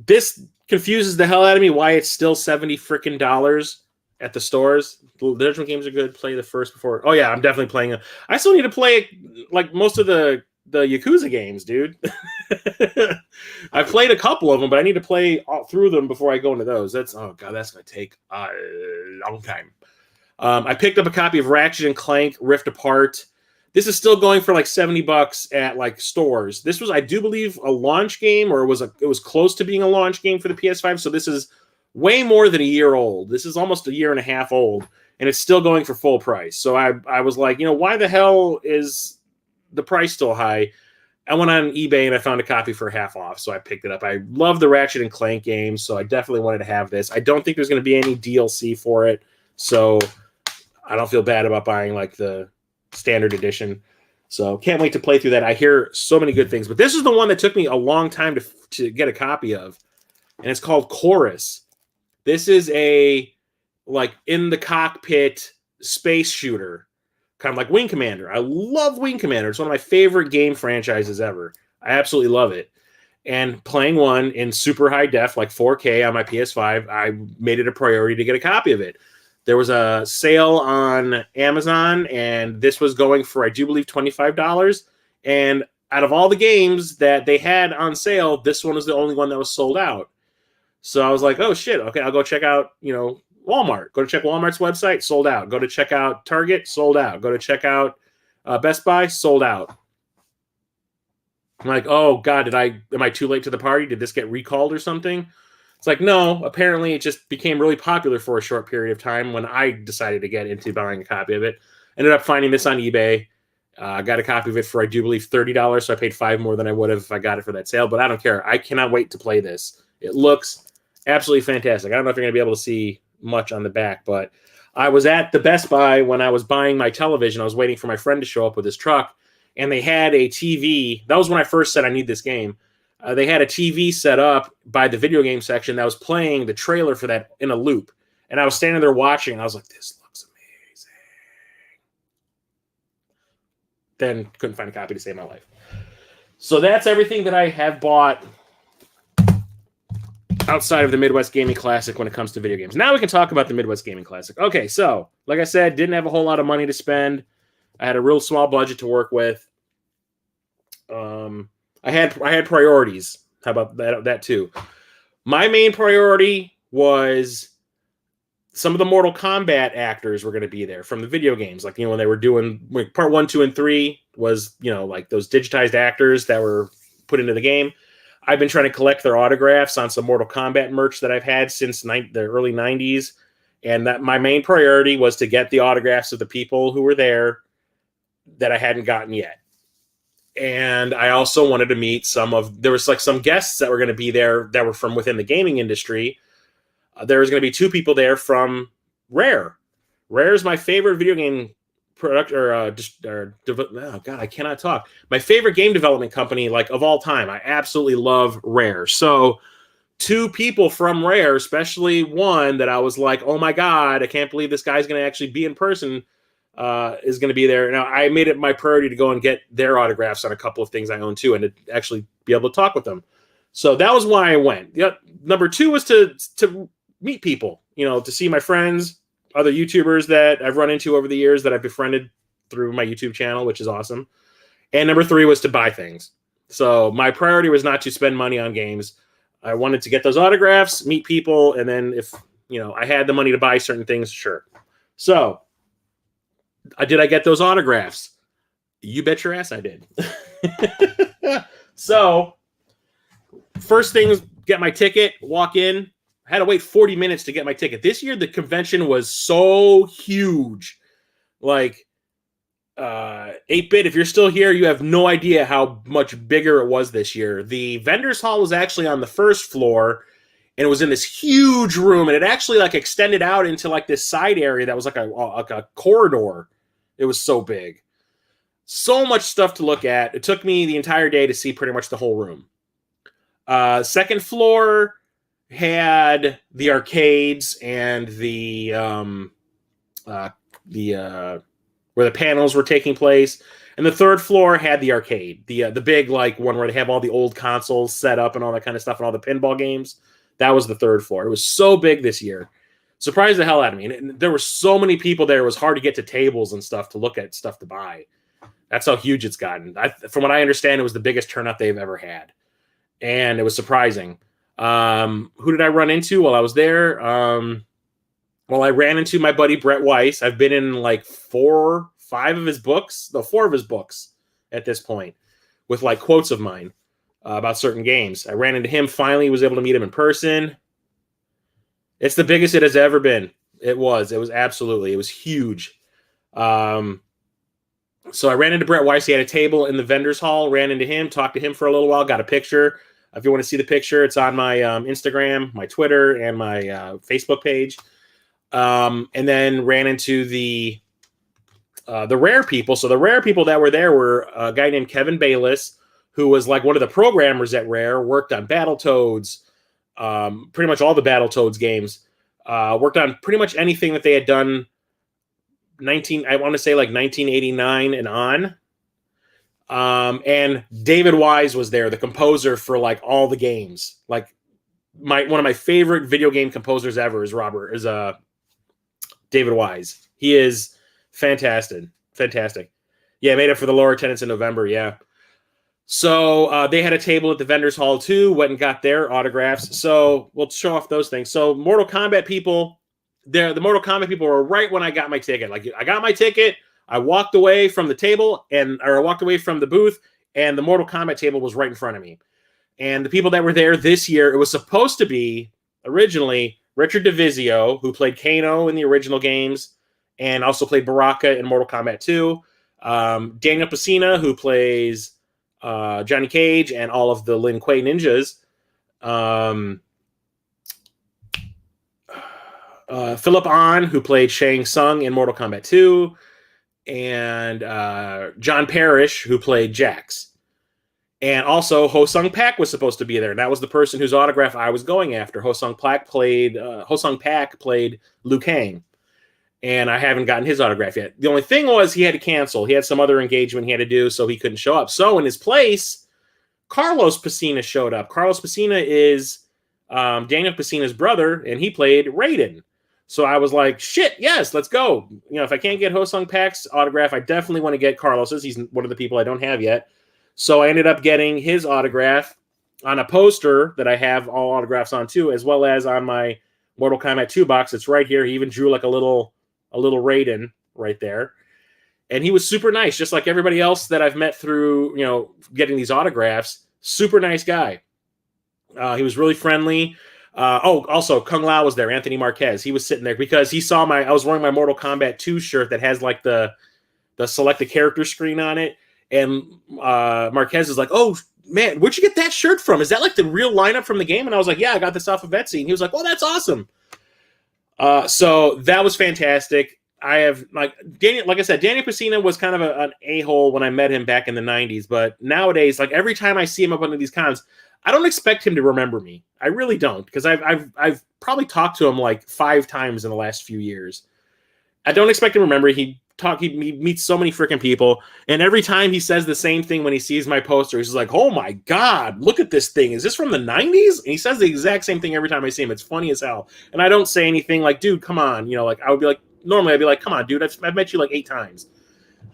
This confuses the hell out of me why it's still $70 frickin' at the stores. The Judgment games are good. Play the first before. Oh, yeah, I'm definitely playing it. I still need to play like most of the Yakuza games, dude. I've played a couple of them, but I need to play all through them before I go into those. That's going to take a long time. I picked up a copy of Ratchet and Clank Rift Apart. This is still going for like $70 at like stores. This was, I do believe, a launch game, or it was close to being a launch game for the PS5. So this is way more than a year old. This is almost a year and a half old, and it's still going for full price. So I was like, why the hell is the price still high? I went on eBay and I found a copy for half off, so I picked it up. I love the Ratchet and Clank games, so I definitely wanted to have this. I don't think there's going to be any DLC for it, so I don't feel bad about buying like the standard edition. So can't wait to play through that. I hear so many good things, but this is the one that took me a long time to get a copy of. and it's called Chorus. This is a like in the cockpit space shooter, kind of like Wing Commander. I love Wing Commander. It's one of my favorite game franchises ever. I absolutely love it. And playing one in super high def, like 4K on my PS5, I made it a priority to get a copy of it. There was a sale on Amazon, and this was going for, I do believe, $25. And out of all the games that they had on sale, this one was the only one that was sold out. So I was like, oh, shit. Okay, I'll go check out, Walmart. Go to check Walmart's website, sold out. Go to check out Target, sold out. Go to check out Best Buy, sold out. I'm like, oh, God, am I too late to the party? Did this get recalled or something? It's like, no, apparently it just became really popular for a short period of time when I decided to get into buying a copy of it. Ended up finding this on eBay. I got a copy of it for, I do believe, $30, so I paid $5 more than I would have if I got it for that sale, but I don't care. I cannot wait to play this. It looks absolutely fantastic. I don't know if you're going to be able to see much on the back, but I was at the Best Buy when I was buying my television. I was waiting for my friend to show up with his truck, and they had a TV. That was when I first said I need this game. They had a TV set up by the video game section that was playing the trailer for that in a loop. And I was standing there watching, and I was like, this looks amazing. Then couldn't find a copy to save my life. So that's everything that I have bought outside of the Midwest Gaming Classic when it comes to video games. Now we can talk about the Midwest Gaming Classic. Okay, so like I said, didn't have a whole lot of money to spend. I had a real small budget to work with. I had priorities. How about that too? My main priority was some of the Mortal Kombat actors were going to be there from the video games. Like, when they were doing part 1, 2, and 3 was, like those digitized actors that were put into the game. I've been trying to collect their autographs on some Mortal Kombat merch that I've had since the early 90s. And that my main priority was to get the autographs of the people who were there that I hadn't gotten yet. And I also wanted to meet there was like some guests that were going to be there that were from within the gaming industry. There was going to be 2 people there from Rare. Rare is my favorite video game product oh God, I cannot talk. My favorite game development company, like, of all time. I absolutely love Rare. So 2 people from Rare, especially one that I was like, oh my God, I can't believe this guy's going to actually be in person, is going to be there. Now, I made it my priority to go and get their autographs on a couple of things I own too, and to actually be able to talk with them. So that was why I went. Number 2 was to meet people, to see my friends, other YouTubers that I've run into over the years that I've befriended through my YouTube channel, which is awesome. And number 3 was to buy things. So my priority was not to spend money on games. I wanted to get those autographs, meet people, and then if, I had the money to buy certain things, sure. So did I get those autographs? You bet your ass I did. So first things, get my ticket, walk in. I had to wait 40 minutes to get my ticket. This year, the convention was so huge. Like, 8-Bit, if you're still here, you have no idea how much bigger it was this year. The vendors hall was actually on the first floor, and it was in this huge room, and it actually, like, extended out into, like, this side area that was like a corridor. It was so big. So much stuff to look at. It took me the entire day to see pretty much the whole room. Second floor had the arcades and the where the panels were taking place, and the third floor had the arcade, the big, like, one where they have all the old consoles set up and all that kind of stuff and all the pinball games. That was the third floor. It was so big this year. Surprised the hell out of me. And there were so many people there. It was hard to get to tables and stuff to look at stuff to buy. That's how huge it's gotten. From what I understand, it was the biggest turnout they've ever had, and it was surprising. Who did I run into while I was there? Well, I ran into my buddy Brett Weiss. I've been in like 4 of his books at this point, with like quotes of mine about certain games. I ran into him finally, was able to meet him in person. It's the biggest it has ever been. It was huge. So I ran into Brett Weiss. He had a table in the vendors hall, ran into him, talked to him for a little while, got a picture. If you want to see the picture, it's on my Instagram, my Twitter, and my Facebook page. And then ran into the Rare people. So the Rare people that were there were a guy named Kevin Bayless, who was like one of the programmers at Rare, worked on Battletoads, pretty much all the Battletoads games. Worked on pretty much anything that they had done. I want to say like 1989 and on. And David Wise was there, the composer for like all the games. Like one of my favorite video game composers ever is David Wise. He is fantastic. Yeah, I made it for the lower attendance in November. Yeah. So they had a table at the vendors hall too. Went and got their autographs. So we'll show off those things. So Mortal Kombat people, the Mortal Kombat people were right when I got my ticket. Like I got my ticket, I walked away from the table or I walked away from the booth, and the Mortal Kombat table was right in front of me. And the people that were there this year, it was supposed to be originally Richard DeVizio, who played Kano in the original games and also played Baraka in Mortal Kombat 2. Daniel Pesina, who plays Johnny Cage and all of the Lin Kuei ninjas. Philip Ahn, who played Shang Tsung in Mortal Kombat 2. And John Parrish, who played Jax. And also, Ho-Sung Pak was supposed to be there. And that was the person whose autograph I was going after. Ho-Sung Pak played Liu Kang. And I haven't gotten his autograph yet. The only thing was he had to cancel. He had some other engagement he had to do, so he couldn't show up. So in his place, Carlos Pesina showed up. Carlos Pesina is Daniel Pesina's brother, and he played Raiden. So I was like, shit, yes, let's go. If I can't get Ho-Sung Pak's autograph, I definitely want to get Carlos's. He's one of the people I don't have yet. So I ended up getting his autograph on a poster that I have all autographs on too, as well as on my Mortal Kombat 2 box. It's right here. He even drew like a little Raiden right there. And he was super nice, just like everybody else that I've met through, getting these autographs. Super nice guy. He was really friendly. Also, Kung Lao was there, Anthony Marquez. He was sitting there because he saw I was wearing my Mortal Kombat 2 shirt that has like the select the character screen on it. And Marquez is like, oh, man, where'd you get that shirt from? Is that like the real lineup from the game? And I was like, yeah, I got this off of Etsy. And he was like, oh, that's awesome. So that was fantastic. I have like I said, Daniel Pesina was kind of an a-hole when I met him back in the 90s. But nowadays, like every time I see him up under these cons, I don't expect him to remember me. I really don't, because I've probably talked to him like 5 times in the last few years. I don't expect him to remember. He meets so many freaking people, and every time he says the same thing when he sees my poster. He's like, oh my God, look at this thing. Is this from the 90s? And he says the exact same thing every time I see him. It's funny as hell. And I don't say anything like, dude, come on. Like I would be like, normally I'd be like, come on, dude, I've met you like 8 times.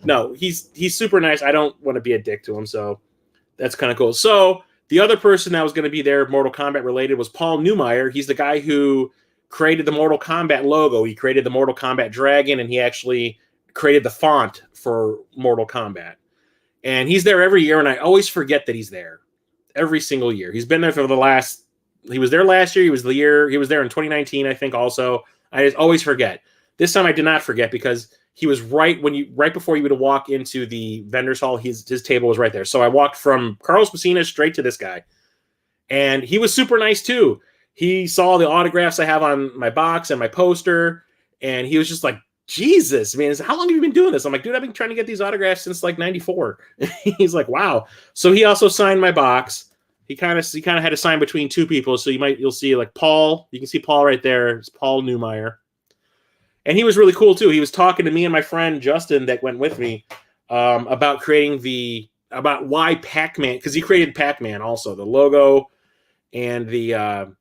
No, he's super nice. I don't want to be a dick to him, so that's kind of cool. So the other person that was going to be there, Mortal Kombat related, was Paul Newmeyer. He's the guy who created the Mortal Kombat logo. He created the Mortal Kombat dragon, and he actually created the font for Mortal Kombat. And he's there every year, and I always forget that he's there. Every single year. He's been there for he was there last year. He was there in 2019, I think also. I just always forget. This time I did not forget, because he was right before you would walk into the vendor's hall. His table was right there. So I walked from Carlos Pesina straight to this guy. And he was super nice too. He saw the autographs I have on my box and my poster, and he was just like, Jesus, man, how long have you been doing this? I'm like, dude, I've been trying to get these autographs since like 94. He's like, wow. So he also signed my box. He kind of had to sign between 2 people. So you'll see like Paul. You can see Paul right there. It's Paul Newmeyer. And he was really cool too. He was talking to me and my friend Justin that went with me about why Pac-Man, because he created Pac-Man also, the logo and the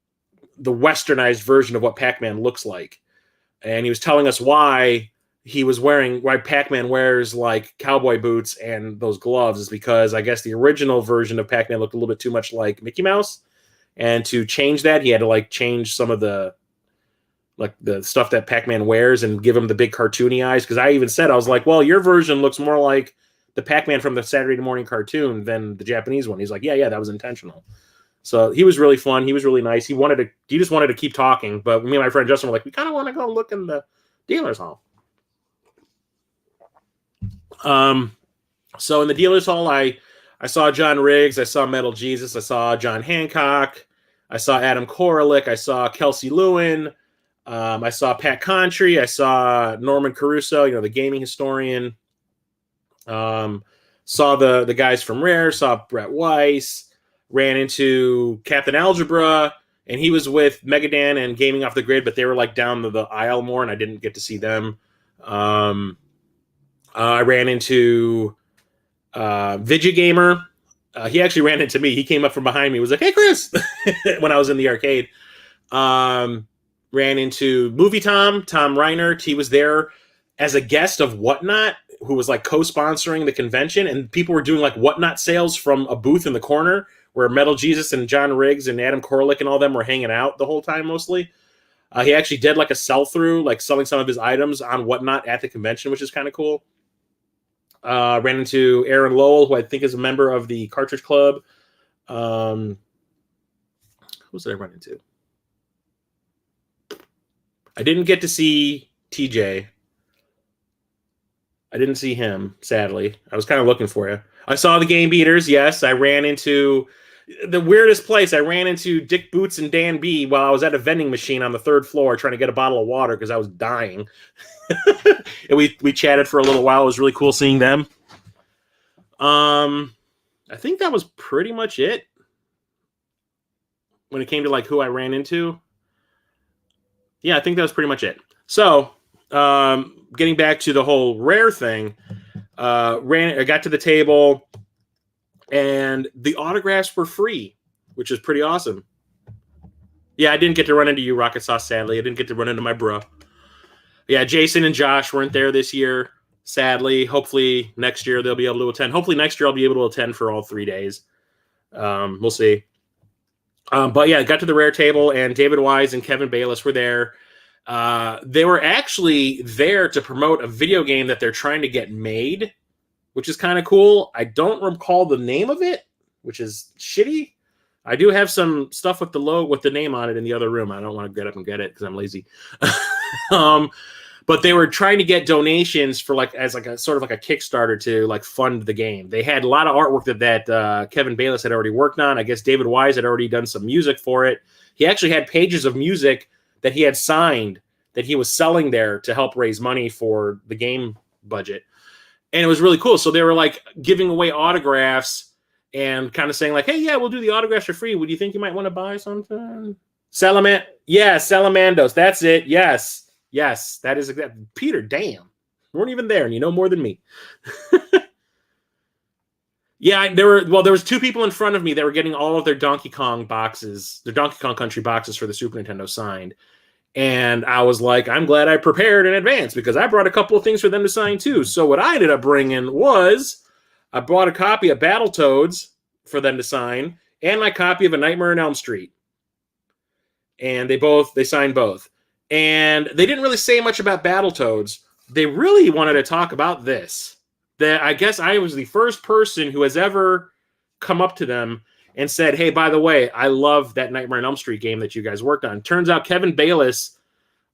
westernized version of what Pac-Man looks like. And he was telling us why Pac-Man wears like cowboy boots and those gloves, is because I guess the original version of Pac-Man looked a little bit too much like Mickey Mouse. And to change that, he had to like change some of the stuff that Pac-Man wears and give him the big cartoony eyes. Because I even said, I was like, well, your version looks more like the Pac-Man from the Saturday morning cartoon than the Japanese one. He's like, yeah, that was intentional. So he was really fun. He was really nice. He just wanted to keep talking. But me and my friend Justin were like, we kind of want to go look in the dealer's hall. So in the dealer's hall, I saw John Riggs. I saw Metal Jesus. I saw John Hancock. I saw Adam Koralik. I saw Kelsey Lewin. I saw Pat Contry. I saw Norman Caruso, the gaming historian. Saw the guys from Rare. Saw Brett Weiss. Ran into Captain Algebra. and he was with Megadan and Gaming Off the Grid, but they were like down the aisle more, and I didn't get to see them. I ran into Vigigamer. He actually ran into me. He came up from behind me. He was like, "Hey, Chris," when I was in the arcade. Ran into Movie Tom Reinert. He was there as a guest of Whatnot, who was like co-sponsoring the convention, and people were doing like Whatnot sales from a booth in the corner where Metal Jesus and John Riggs and Adam Korlick and all them were hanging out the whole time mostly. He actually did like a sell-through, like selling some of his items on Whatnot at the convention, which is kind of cool. Ran into Aaron Lowell, who I think is a member of the Cartridge Club. Who did I run into? I didn't get to see TJ. I didn't see him, sadly. I was kind of looking for you. I saw the Game Beaters, yes. I ran into the weirdest place. I ran into Dick Boots and Dan B while I was at a vending machine on the 3rd floor trying to get a bottle of water because I was dying. And we chatted for a little while. It was really cool seeing them. I think that was pretty much it when it came to like who I ran into. Yeah, I think that was pretty much it. So, getting back to the whole Rare thing, I got to the table, and the autographs were free, which is pretty awesome. Yeah, I didn't get to run into you, Rocket Sauce, sadly. I didn't get to run into my bro. Yeah, Jason and Josh weren't there this year, sadly. Hopefully next year they'll be able to attend. Hopefully next year I'll be able to attend for all 3 days. We'll see. But yeah, I got to the Rare table, and David Wise and Kevin Bayless were there. They were actually there to promote a video game that they're trying to get made, which is kind of cool. I don't recall the name of it, which is shitty. I do have some stuff with the logo with the name on it in the other room. I don't want to get up and get it because I'm lazy. But they were trying to get donations for like as like a sort of like a Kickstarter to like fund the game. They had a lot of artwork that Kevin Bayless had already worked on. I guess David Wise had already done some music for it. He actually had pages of music that he had signed that he was selling there to help raise money for the game budget. And it was really cool. So they were like giving away autographs and kind of saying like, "Hey, yeah, we'll do the autographs for free. Would you think you might want to buy something?" Salamandos. That's it. Yes, that is exactly. Peter, damn. You weren't even there, and you know more than me. Yeah, there was 2 people in front of me that were getting all of their Donkey Kong boxes, their Donkey Kong Country boxes for the Super Nintendo signed. And I was like, I'm glad I prepared in advance because I brought a couple of things for them to sign too. So what I ended up bringing was I bought a copy of Battletoads for them to sign and my copy of A Nightmare on Elm Street. And they signed both. And they didn't really say much about Battletoads. They really wanted to talk about this. That I guess I was the first person who has ever come up to them and said, "Hey, by the way, I love that Nightmare on Elm Street game that you guys worked on." Turns out Kevin Bayless,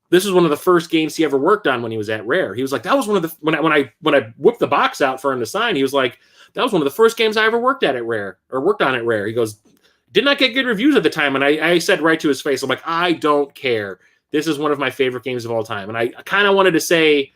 this was one of the first games he ever worked on when he was at Rare. He was like, that was one of the when I whipped the box out for him to sign, he was like, that was one of the first games I ever worked on at Rare. He goes, did not get good reviews at the time. And I said right to his face, I'm like, I don't care. This is one of my favorite games of all time. And I kind of wanted to say,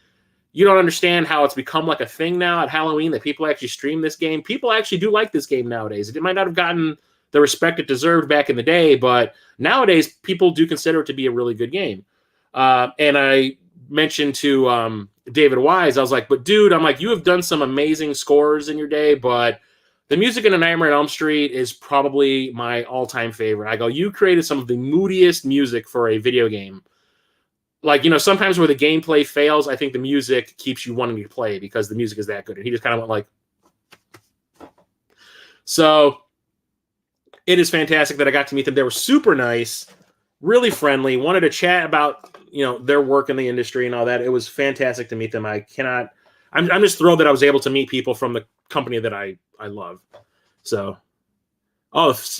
you don't understand how it's become like a thing now at Halloween that people actually stream this game. People actually do like this game nowadays. It might not have gotten the respect it deserved back in the day, but nowadays people do consider it to be a really good game. And I mentioned to David Wise, I was like, but dude, I'm like, you have done some amazing scores in your day, but the music in A Nightmare on Elm Street is probably my all-time favorite. I go, you created some of the moodiest music for a video game. Like, sometimes where the gameplay fails, I think the music keeps you wanting to play because the music is that good. And he just kind of went like... So, it is fantastic that I got to meet them. They were super nice, really friendly, wanted to chat about, their work in the industry and all that. It was fantastic to meet them. I'm just thrilled that I was able to meet people from the company that I love. So,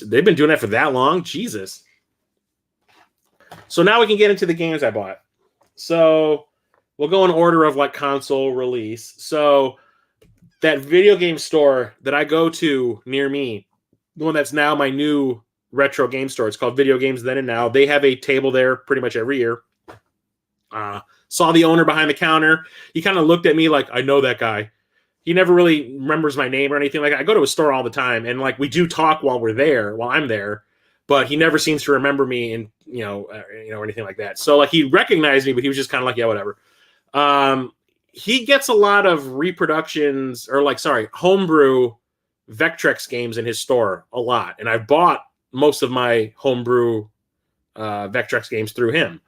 they've been doing that for that long? Jesus. So now we can get into the games I bought. So we'll go in order of like console release. So that video game store that I go to near me, the one that's now my new retro game store, it's called Video Games Then and Now. They have a table there pretty much every year. Saw the owner behind the counter. He kind of looked at me like, I know that guy. He never really remembers my name or anything like that. I go to his store all the time, and like we do talk while I'm there. but he never seems to remember me and or anything like that. So like he recognized me, but he was just kind of like, yeah, whatever. He gets a lot of reproductions homebrew Vectrex games in his store a lot, and I've bought most of my homebrew Vectrex games through him.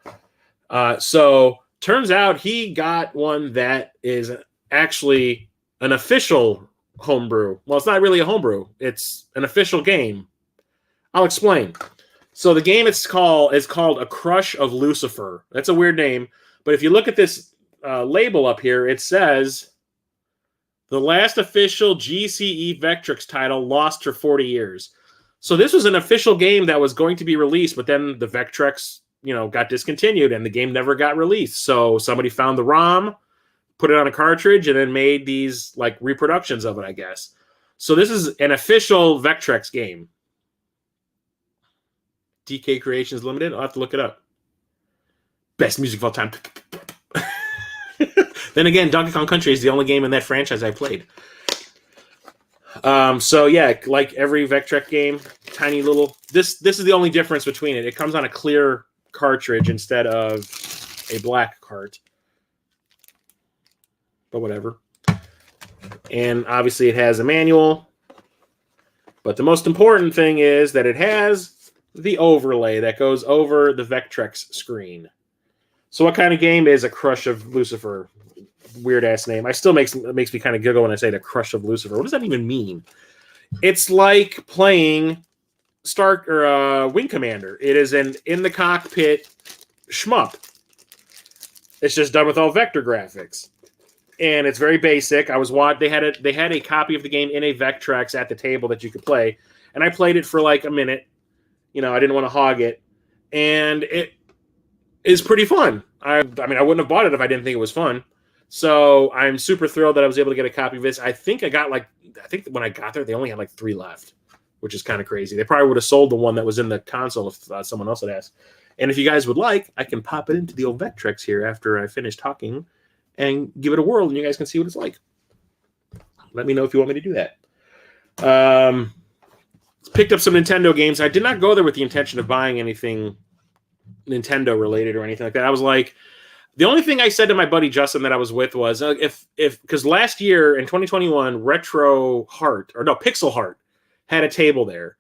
So turns out he got one that is actually an official homebrew. Well, it's not really a homebrew. It's an official game. I'll explain. So the game is called A Crush of Lucifer. That's a weird name, but if you look at this label up here, it says the last official GCE Vectrex title lost for 40 years. So this was an official game that was going to be released, but then the Vectrex, got discontinued and the game never got released. So somebody found the ROM, put it on a cartridge, and then made these like reproductions of it, I guess. So this is an official Vectrex game. DK Creations Limited. I'll have to look it up. Best music of all time. Then again, Donkey Kong Country is the only game in that franchise I played. So yeah, like every Vectrex game, tiny little. This is the only difference between it. It comes on a clear cartridge instead of a black cart. But whatever. And obviously it has a manual. But the most important thing is that it has the overlay that goes over the Vectrex screen. So what kind of game is A Crush of Lucifer? Weird ass name. I still makes me kind of giggle when I say The Crush of Lucifer. What does that even mean? It's like playing Wing Commander. It is an in the cockpit shmup. It's just done with all vector graphics, and it's very basic. They had a copy of the game in a Vectrex at the table that you could play, and I played it for like a minute. I didn't want to hog it, and it is pretty fun. I mean, I wouldn't have bought it if I didn't think it was fun. So I'm super thrilled that I was able to get a copy of this. I think when I got there, they only had like 3 left, which is kind of crazy. They probably would have sold the one that was in the console if someone else had asked. And if you guys would like, I can pop it into the old Vectrex here after I finish talking and give it a whirl, and you guys can see what it's like. Let me know if you want me to do that. Picked up some Nintendo games. I did not go there with the intention of buying anything Nintendo related or anything like that. I was like, the only thing I said to my buddy Justin that I was with was because last year in 2021, Pixel Heart had a table there.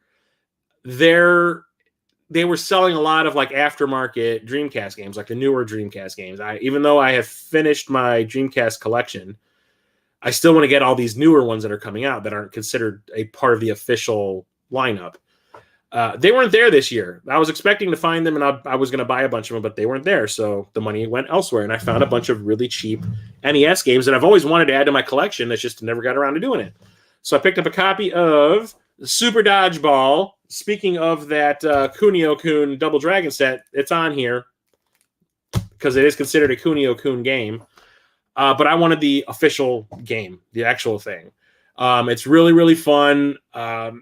They were selling a lot of like aftermarket Dreamcast games, like the newer Dreamcast games. Even though I have finished my Dreamcast collection, I still want to get all these newer ones that are coming out that aren't considered a part of the official lineup. They weren't there this year. I was expecting to find them, and I was going to buy a bunch of them, but they weren't there, so the money went elsewhere, and I found a bunch of really cheap NES games that I've always wanted to add to my collection. That's just never got around to doing it. So I picked up a copy of Super Dodgeball. Speaking of that Kuniokun Double Dragon set, it's on here because it is considered a Kuniokun game, but I wanted the official game, the actual thing. It's really, really fun.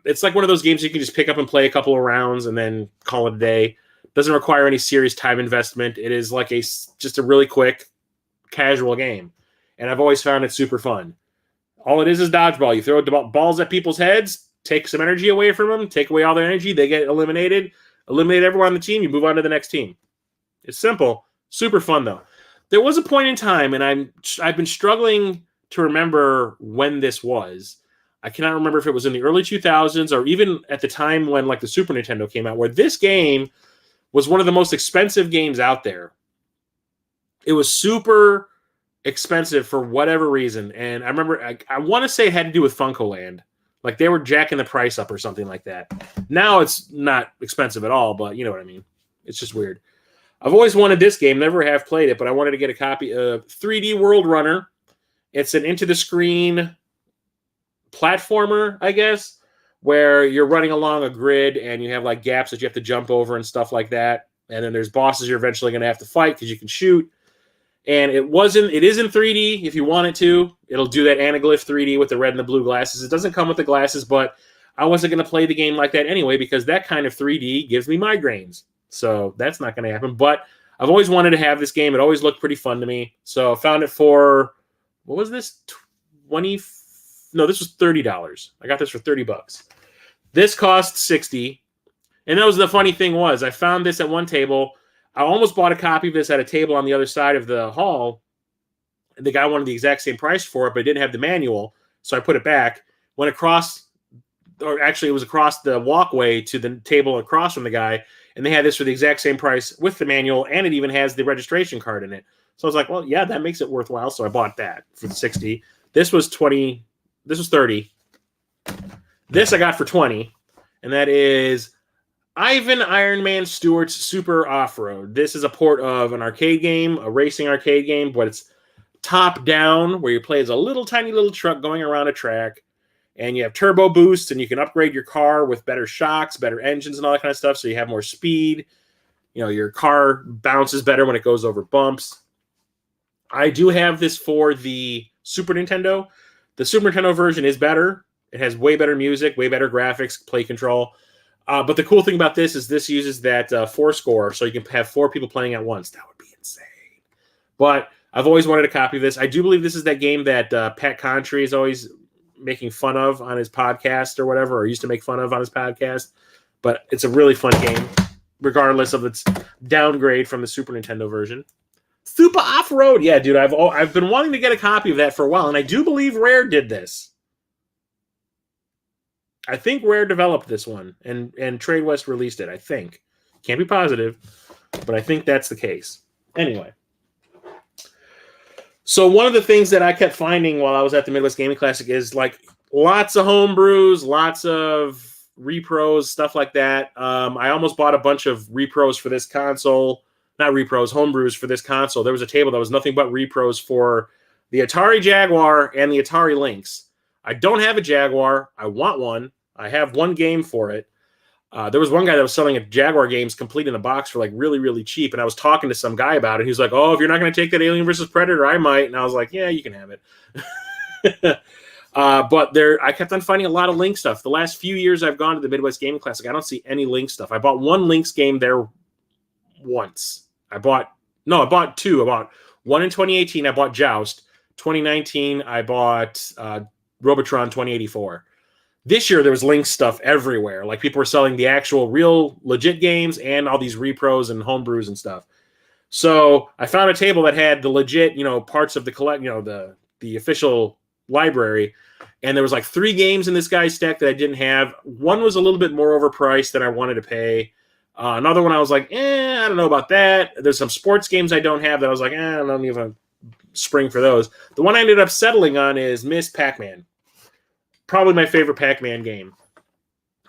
It's like one of those games you can just pick up and play a couple of rounds and then call it a day. Doesn't require any serious time investment. It is like just a really quick, casual game. And I've always found it super fun. All it is dodgeball. You throw balls at people's heads, take some energy away from them, take away all their energy, they get eliminated, eliminate everyone on the team, you move on to the next team. It's simple. Super fun, though. There was a point in time, and I've been struggling to remember when this was. I cannot remember if it was in the early 2000s or even at the time when like the Super Nintendo came out, where this game was one of the most expensive games out there. It was super expensive for whatever reason. And I remember, I want to say it had to do with Funkoland. Like they were jacking the price up or something like that. Now it's not expensive at all, but you know what I mean. It's just weird. I've always wanted this game, never have played it, but I wanted to get a copy of 3D World Runner. It's an into-the-screen platformer, I guess, where you're running along a grid and you have like gaps that you have to jump over and stuff like that. And then there's bosses you're eventually going to have to fight because you can shoot. And it is in 3D if you want it to. It'll do that anaglyph 3D with the red and the blue glasses. It doesn't come with the glasses, but I wasn't going to play the game like that anyway because that kind of 3D gives me migraines. So that's not going to happen. But I've always wanted to have this game. It always looked pretty fun to me. So I found it for... What was this? This was $30. I got this for $30. This cost $60. And that was the funny thing was I found this at one table. I almost bought a copy of this at a table on the other side of the hall. The guy wanted the exact same price for it, but it didn't have the manual. So I put it back. Went across, or actually it was across the walkway to the table across from the guy, and they had this for the exact same price with the manual, and it even has the registration card in it. So I was like, well, yeah, that makes it worthwhile. So I bought that for the 60. This was 20. This was 30. This I got for 20, and that is Ivan Iron Man Stewart's Super Off-Road. This is a port of an arcade game, a racing arcade game, but it's top down, where you play as a little tiny little truck going around a track, and you have turbo boosts, and you can upgrade your car with better shocks, better engines, and all that kind of stuff, so you have more speed. You know, your car bounces better when it goes over bumps. I do have this for the Super Nintendo. The Super Nintendo version is better. It has way better music, way better graphics, play control. But the cool thing about this is this uses that 4-score, so you can have 4 people playing at once. That would be insane. But I've always wanted a copy of this. I do believe this is that game that Pat Contry is always making fun of on his podcast or whatever, or used to make fun of on his podcast. But it's a really fun game, regardless of its downgrade from the Super Nintendo version. Super Off-Road. Yeah, dude, I've been wanting to get a copy of that for a while, and I do believe Rare did this. I think Rare developed this one, and Trade West released it, I think. Can't be positive, but I think that's the case. Anyway. So one of the things that I kept finding while I was at the Midwest Gaming Classic is like lots of homebrews, lots of repros, stuff like that. I almost bought a bunch of repros for this console. Not repros, homebrews for this console. There was a table that was nothing but repros for the Atari Jaguar and the Atari Lynx. I don't have a Jaguar. I want one. I have one game for it. There was one guy that was selling a Jaguar games complete in a box for like really, really cheap. And I was talking to some guy about it. He was like, oh, if you're not going to take that Alien versus Predator, I might. And I was like, yeah, you can have it. But I kept on finding a lot of Lynx stuff. The last few years I've gone to the Midwest Gaming Classic, I don't see any Lynx stuff. I bought one Lynx game there once. I bought 2. I bought one in 2018. I bought Joust. 2019, I bought Robotron 2084. This year, there was Lynx stuff everywhere. Like, people were selling the actual, real, legit games and all these repros and homebrews and stuff. So I found a table that had the legit, parts of the the official library. And there was like 3 games in this guy's stack that I didn't have. One was a little bit more overpriced than I wanted to pay. Another one I was like, I don't know about that. There's some sports games I don't have that I was like, I don't even spring for those. The one I ended up settling on is Miss Pac-Man. Probably my favorite Pac-Man game.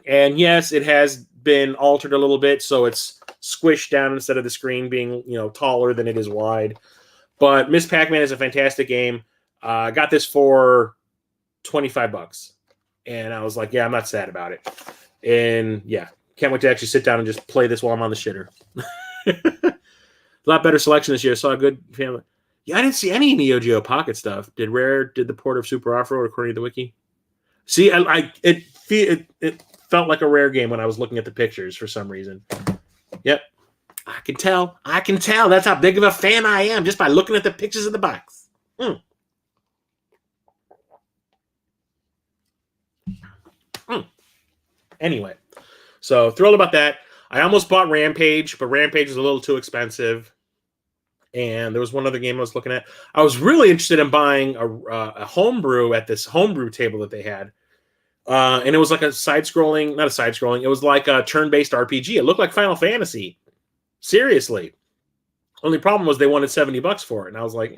And yes, it has been altered a little bit, so it's squished down instead of the screen being, taller than it is wide. But Miss Pac-Man is a fantastic game. I got this for $25. And I was like, yeah, I'm not sad about it. And yeah, can't wait to actually sit down and just play this while I'm on the shitter. A lot better selection this year. Saw a good family. Yeah, I didn't see any Neo Geo Pocket stuff. Did the port of Super Off-Road according to the wiki? See, it felt like a Rare game when I was looking at the pictures for some reason. Yep. I can tell. That's how big of a fan I am just by looking at the pictures of the box. Anyway, so thrilled about that. I almost bought Rampage, but Rampage was a little too expensive. And there was one other game I was looking at. I was really interested in buying a homebrew at this homebrew table that they had. And it was like not a side-scrolling. It was like a turn-based RPG. It looked like Final Fantasy. Seriously. Only problem was they wanted $70 for it. And I was like,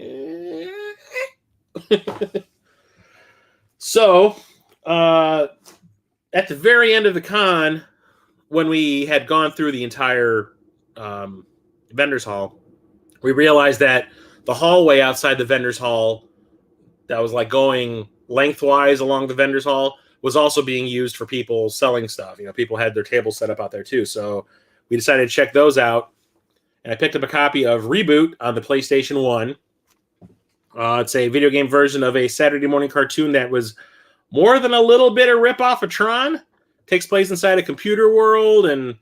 So, at the very end of the con, when we had gone through the entire vendor's hall, we realized that the hallway outside the vendor's hall that was like going lengthwise along the vendor's hall was also being used for people selling stuff. People had their tables set up out there too. So we decided to check those out. And I picked up a copy of Reboot on the PlayStation 1. It's a video game version of a Saturday morning cartoon that was more than a little bit of rip-off of Tron. Takes place inside a computer world, and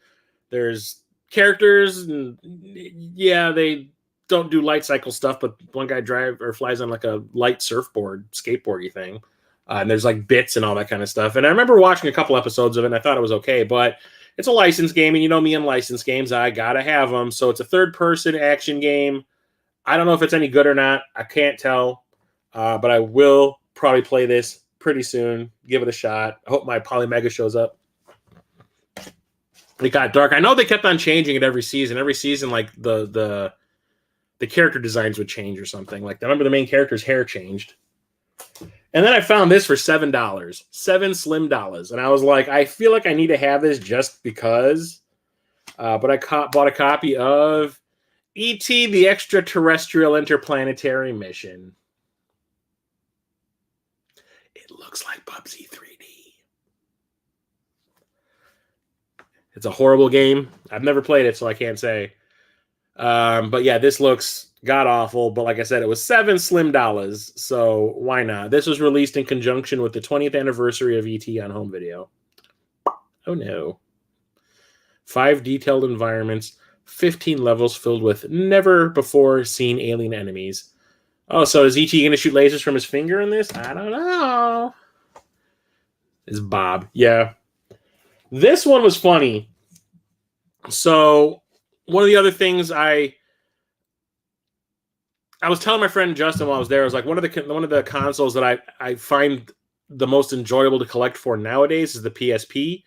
there's characters, and yeah, they don't do light cycle stuff, but one guy flies on like a light surfboard, skateboardy thing. And there's like bits and all that kind of stuff. And I remember watching a couple episodes of it, and I thought it was okay, but It's a licensed game, and you know me and licensed games, I gotta have them. So it's a third-person action game. I don't know if it's any good or not. I can't tell, but I will probably play this pretty soon. Give it a shot. I hope my Polymega shows up. It got dark. I know they kept on changing it every season. Every season, like the character designs would change or something. Like, I remember the main character's hair changed. And then I found this for $7. $7 slim dollars. And I was like, I feel like I need to have this just because. But I bought a copy of E.T. the Extraterrestrial Interplanetary Mission. It looks like Bubsy 3D. It's a horrible game. I've never played it, so I can't say. But yeah, this looks god-awful. But like I said, it was $7 slim dollars, so why not? This was released in conjunction with the 20th anniversary of E.T. on home video. Oh no. 5 detailed environments, 15 levels filled with never-before-seen alien enemies. Oh, so is E.T. going to shoot lasers from his finger in this? I don't know. It's Bob. Yeah. This one was funny. So one of the other things I was telling my friend Justin while I was there, I was like, one of the consoles that I find the most enjoyable to collect for nowadays is the PSP,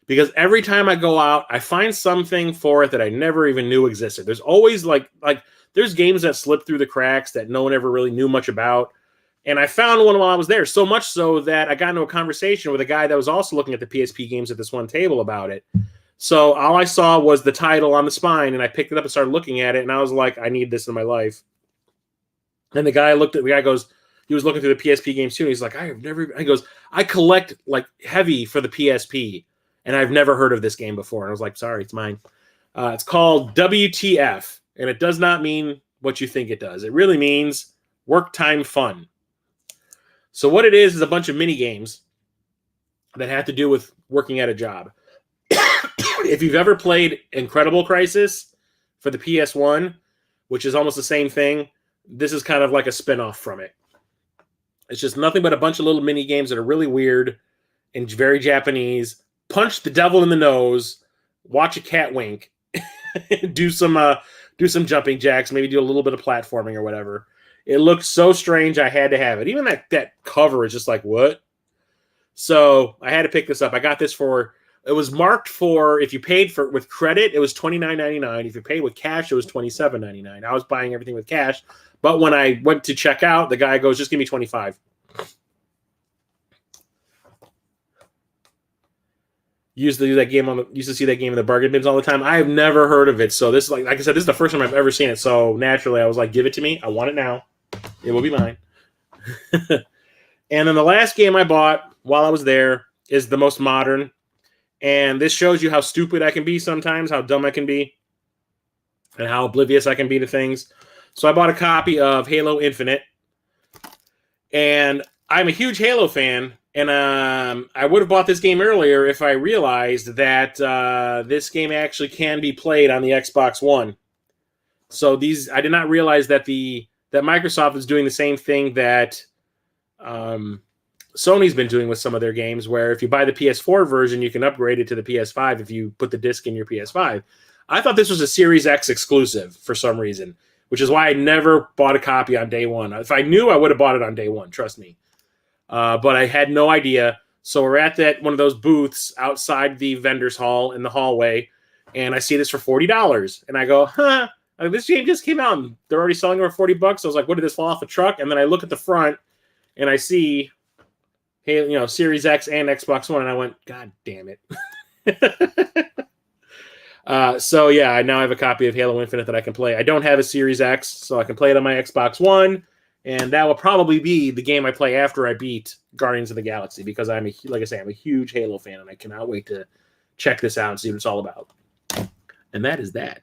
because every time I go out, I find something for it that I never even knew existed. There's always like there's games that slip through the cracks that no one ever really knew much about. And I found one while I was there, so much so that I got into a conversation with a guy that was also looking at the PSP games at this one table about it. So all I saw was the title on the spine, and I picked it up and started looking at it, and I was like, I need this in my life. And the guy goes, he was looking through the PSP games too, and he's like, he goes, I collect like heavy for the PSP, and I've never heard of this game before. And I was like, sorry, it's mine. It's called WTF, and it does not mean what you think it does. It really means work time fun. So what it is a bunch of mini games that have to do with working at a job. If you've ever played Incredible Crisis for the PS1, which is almost the same thing, this is kind of like a spin-off from it. It's just nothing but a bunch of little mini games that are really weird and very Japanese. Punch the devil in the nose, watch a cat wink, do some jumping jacks, maybe do a little bit of platforming or whatever. It looked so strange, I had to have it. Even that cover is just like, what? So I had to pick this up. I got this it was marked for, if you paid for with credit, it was $29.99. If you paid with cash, it was $27.99. I was buying everything with cash. But when I went to check out, the guy goes, just give me $25. Used to see that game in the bargain bins all the time. I have never heard of it. So this is like I said, this is the first time I've ever seen it. So naturally I was like, give it to me. I want it now. It will be mine. And then the last game I bought while I was there is the most modern. And this shows you how stupid I can be sometimes, how dumb I can be, and how oblivious I can be to things. So I bought a copy of Halo Infinite. And I'm a huge Halo fan. And I would have bought this game earlier if I realized that this game actually can be played on the Xbox One. So I did not realize that that Microsoft is doing the same thing that Sony's been doing with some of their games, where if you buy the PS4 version, you can upgrade it to the PS5 if you put the disc in your PS5. I thought this was a Series X exclusive for some reason, which is why I never bought a copy on day one. If I knew, I would have bought it on day one, trust me. But I had no idea. So we're at one of those booths outside the vendor's hall in the hallway, and I see this for $40. And I go, this game just came out, and they're already selling it for $40. I was like, what, did this fall off a truck? And then I look at the front, and I see, hey, Series X and Xbox One, and I went, God damn it. So yeah, I now have a copy of Halo Infinite that I can play. I don't have a Series X, so I can play it on my Xbox One. And that will probably be the game I play after I beat Guardians of the Galaxy, because I'm a huge Halo fan, and I cannot wait to check this out and see what it's all about. And that is that.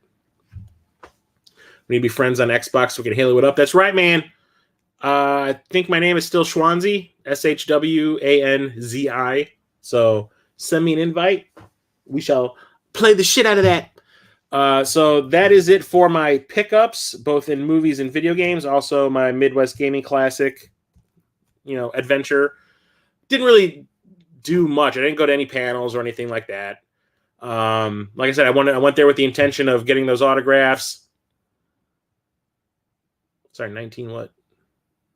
We need to be friends on Xbox so we can Halo it up. That's right, man. I think my name is still Schwanzi, Shwanzi. So send me an invite. We shall play the shit out of that. So that is it for my pickups, both in movies and video games. Also, my Midwest Gaming Classic, adventure. Didn't really do much. I didn't go to any panels or anything like that. Like I said, I went there with the intention of getting those autographs. Sorry, 19 what?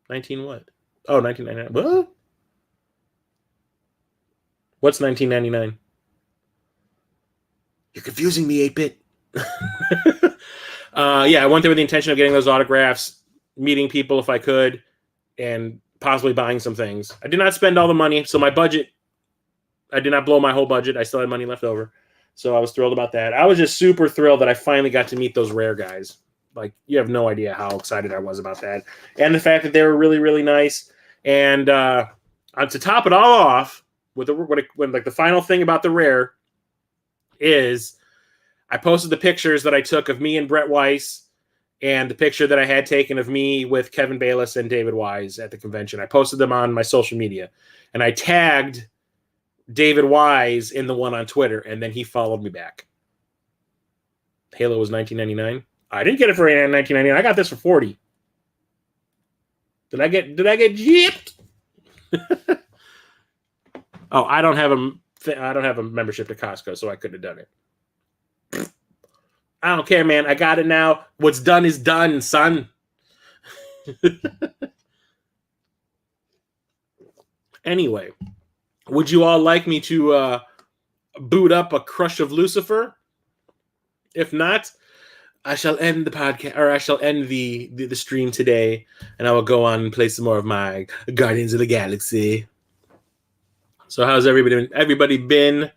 19 what? Oh, 1999. What? What's 1999? You're confusing me, 8-bit. Yeah, I went there with the intention of getting those autographs, meeting people if I could, and possibly buying some things. I did not spend all the money, so my budget, I did not blow my whole budget. I still had money left over. So I was thrilled about that. I was just super thrilled that I finally got to meet those rare guys. Like, you have no idea how excited I was about that. And the fact that they were really, really nice. And to top it all off, with the final thing about the rare is I posted the pictures that I took of me and Brett Weiss and the picture that I had taken of me with Kevin Bayless and David Wise at the convention. I posted them on my social media. And I tagged David Wise in the one on Twitter, and then he followed me back. Halo was $19.99. I didn't get it for $19.99. I got this for $40. Did I get gypped? Oh, I don't have a membership to Costco, so I couldn't have done it. I don't care, man. I got it now. What's done is done, son. Anyway, would you all like me to boot up a Crush of Lucifer? If not, I shall end the podcast, or I shall end the stream today, and I will go on and play some more of my Guardians of the Galaxy. So how's everybody been?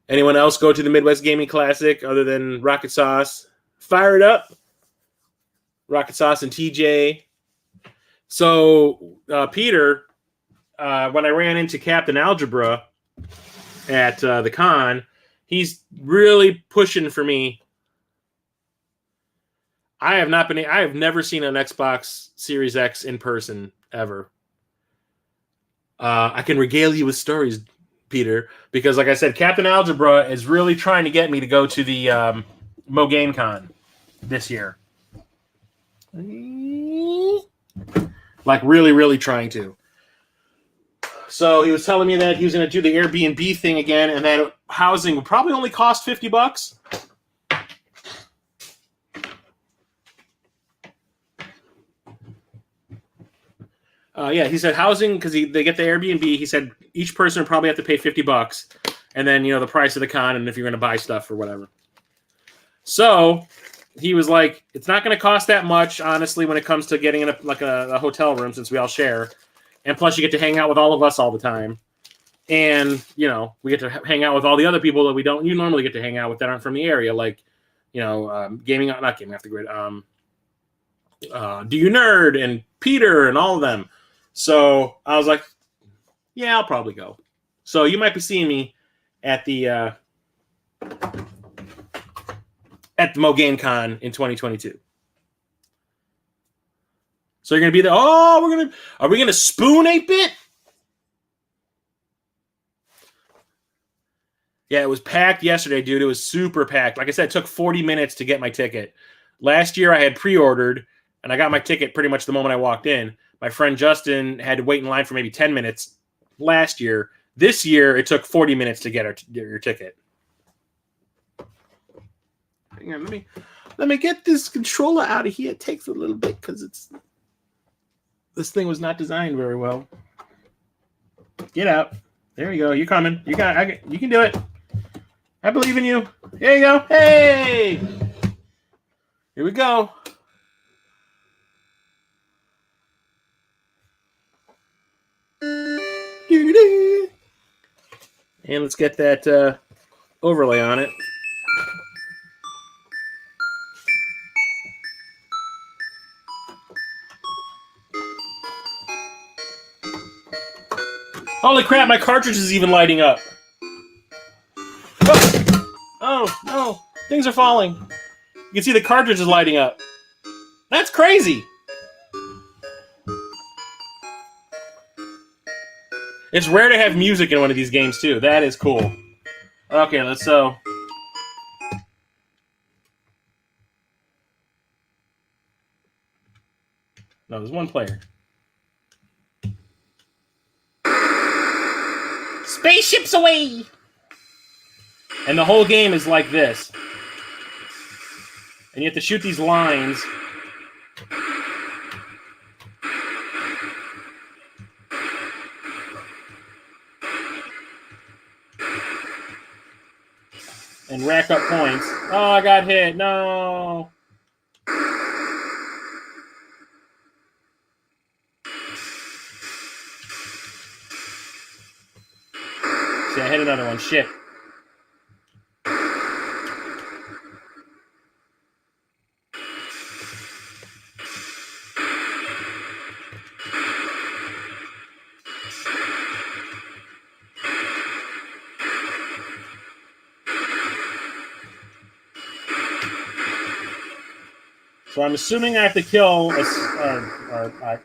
Anyone else go to the Midwest Gaming Classic other than Rocket Sauce? Fire it up. Rocket Sauce and TJ. So, Peter, when I ran into Captain Algebra at the con, he's really pushing for me. I have never seen an Xbox Series X in person ever. I can regale you with stories, Peter, because like I said, Captain Algebra is really trying to get me to go to the Mogane Con this year. Like really, really trying to. So he was telling me that he was going to do the Airbnb thing again, and that housing would probably only cost $50. Yeah, he said housing, because they get the Airbnb. He said each person would probably have to pay $50, and then the price of the con, and if you're going to buy stuff or whatever. So he was like, it's not going to cost that much, honestly, when it comes to getting in a hotel room, since we all share, and plus you get to hang out with all of us all the time, and we get to hang out with all the other people that you normally get to hang out with that aren't from the area, like not gaming off the grid, Do You Nerd and Peter and all of them. So I was like, yeah, I'll probably go. So you might be seeing me at the Mogane Con in 2022. So you're gonna be there. Oh, are we gonna spoon 8-bit? Yeah, it was packed yesterday, dude. It was super packed. Like I said, it took 40 minutes to get my ticket. Last year I had pre-ordered, and I got my ticket pretty much the moment I walked in. My friend Justin had to wait in line for maybe 10 minutes last year. This year, it took 40 minutes to get your ticket. Hang on, let me get this controller out of here. It takes a little bit because this thing was not designed very well. Get out. There you go. You're coming. You can do it. I believe in you. There you go. Hey! Here we go. And let's get that overlay on it. Holy crap, my cartridge is even lighting up. Oh, no. Things are falling. You can see the cartridge is lighting up. That's crazy. It's rare to have music in one of these games, too. That is cool. Okay, let's No, there's one player. Spaceships away! And the whole game is like this. And you have to shoot these lines. And rack up points. Oh, I got hit. No. See, I hit another one. Shit. So I'm assuming I have to kill,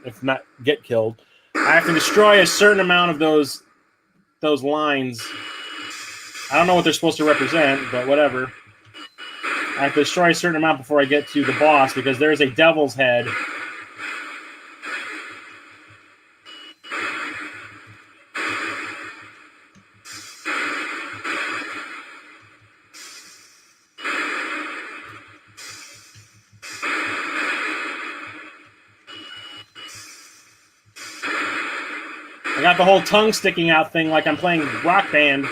if not get killed, I have to destroy a certain amount of those lines. I don't know what they're supposed to represent, but whatever. I have to destroy a certain amount before I get to the boss, because there's a devil's head. I got the whole tongue sticking out thing like I'm playing Rock Band.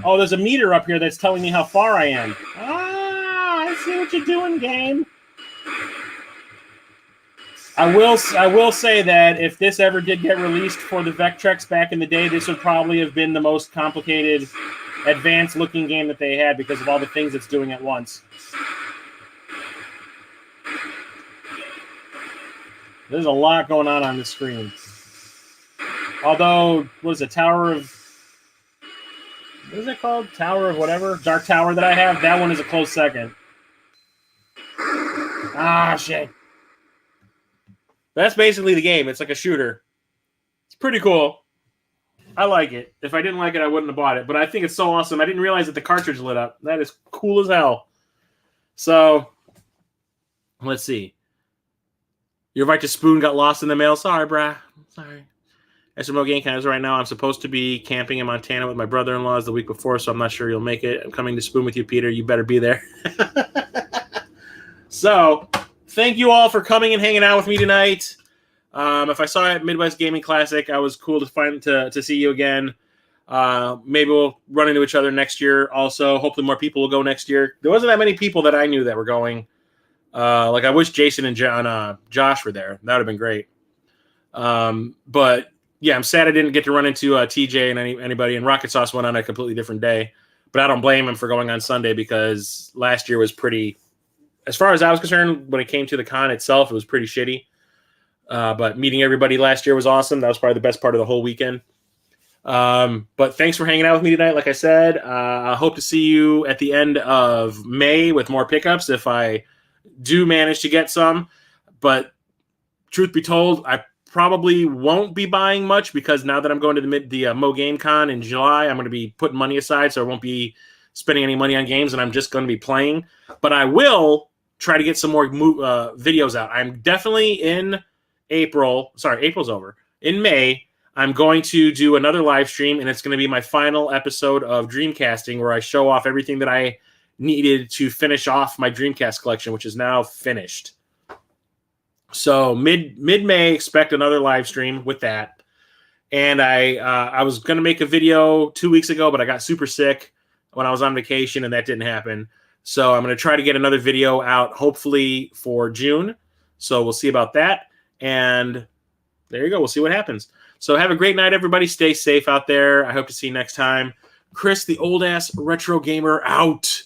Oh, there's a meter up here that's telling me how far I am. Ah, I see what you're doing, game. I will say that if this ever did get released for the Vectrex back in the day, this would probably have been the most complicated, advanced-looking game that they had because of all the things it's doing at once. There's a lot going on the screen. Although, what is it, Tower of... What is it called? Tower of whatever? Dark Tower that I have? That one is a close second. Ah, shit. That's basically the game. It's like a shooter. It's pretty cool. I like it. If I didn't like it, I wouldn't have bought it. But I think it's so awesome. I didn't realize that the cartridge lit up. That is cool as hell. So, let's see. Your right to spoon got lost in the mail. Sorry, brah. Sorry. As remote game kind right now, I'm supposed to be camping in Montana with my brother-in-laws the week before, so I'm not sure you'll make it. I'm coming to spoon with you, Peter. You better be there. So, thank you all for coming and hanging out with me tonight. If I saw you at Midwest Gaming Classic, I was cool to see you again. Maybe we'll run into each other next year also. Hopefully more people will go next year. There wasn't that many people that I knew that were going. Like I wish Jason and Josh were there. That would have been great. But yeah, I'm sad I didn't get to run into TJ and anybody. And Rocket Sauce went on a completely different day. But I don't blame him for going on Sunday because last year was pretty, as far as I was concerned, when it came to the con itself, it was pretty shitty. But meeting everybody last year was awesome. That was probably the best part of the whole weekend. But thanks for hanging out with me tonight. Like I said, I hope to see you at the end of May with more pickups if I do manage to get some. But truth be told, I probably won't be buying much because now that I'm going to the Mo Game Con in July, I'm going to be putting money aside, so I won't be spending any money on games, and I'm just going to be playing. But I will try to get some more videos out. I'm definitely in April. Sorry, April's over. In May, I'm going to do another live stream, and it's going to be my final episode of Dreamcasting where I show off everything that I needed to finish off my Dreamcast collection, which is now finished. So mid-May, expect another live stream with that. And I was going to make a video 2 weeks ago, but I got super sick when I was on vacation, and that didn't happen. So I'm going to try to get another video out, hopefully for June. So we'll see about that. And there you go. We'll see what happens. So have a great night, everybody. Stay safe out there. I hope to see you next time. Chris, the old-ass retro gamer, out.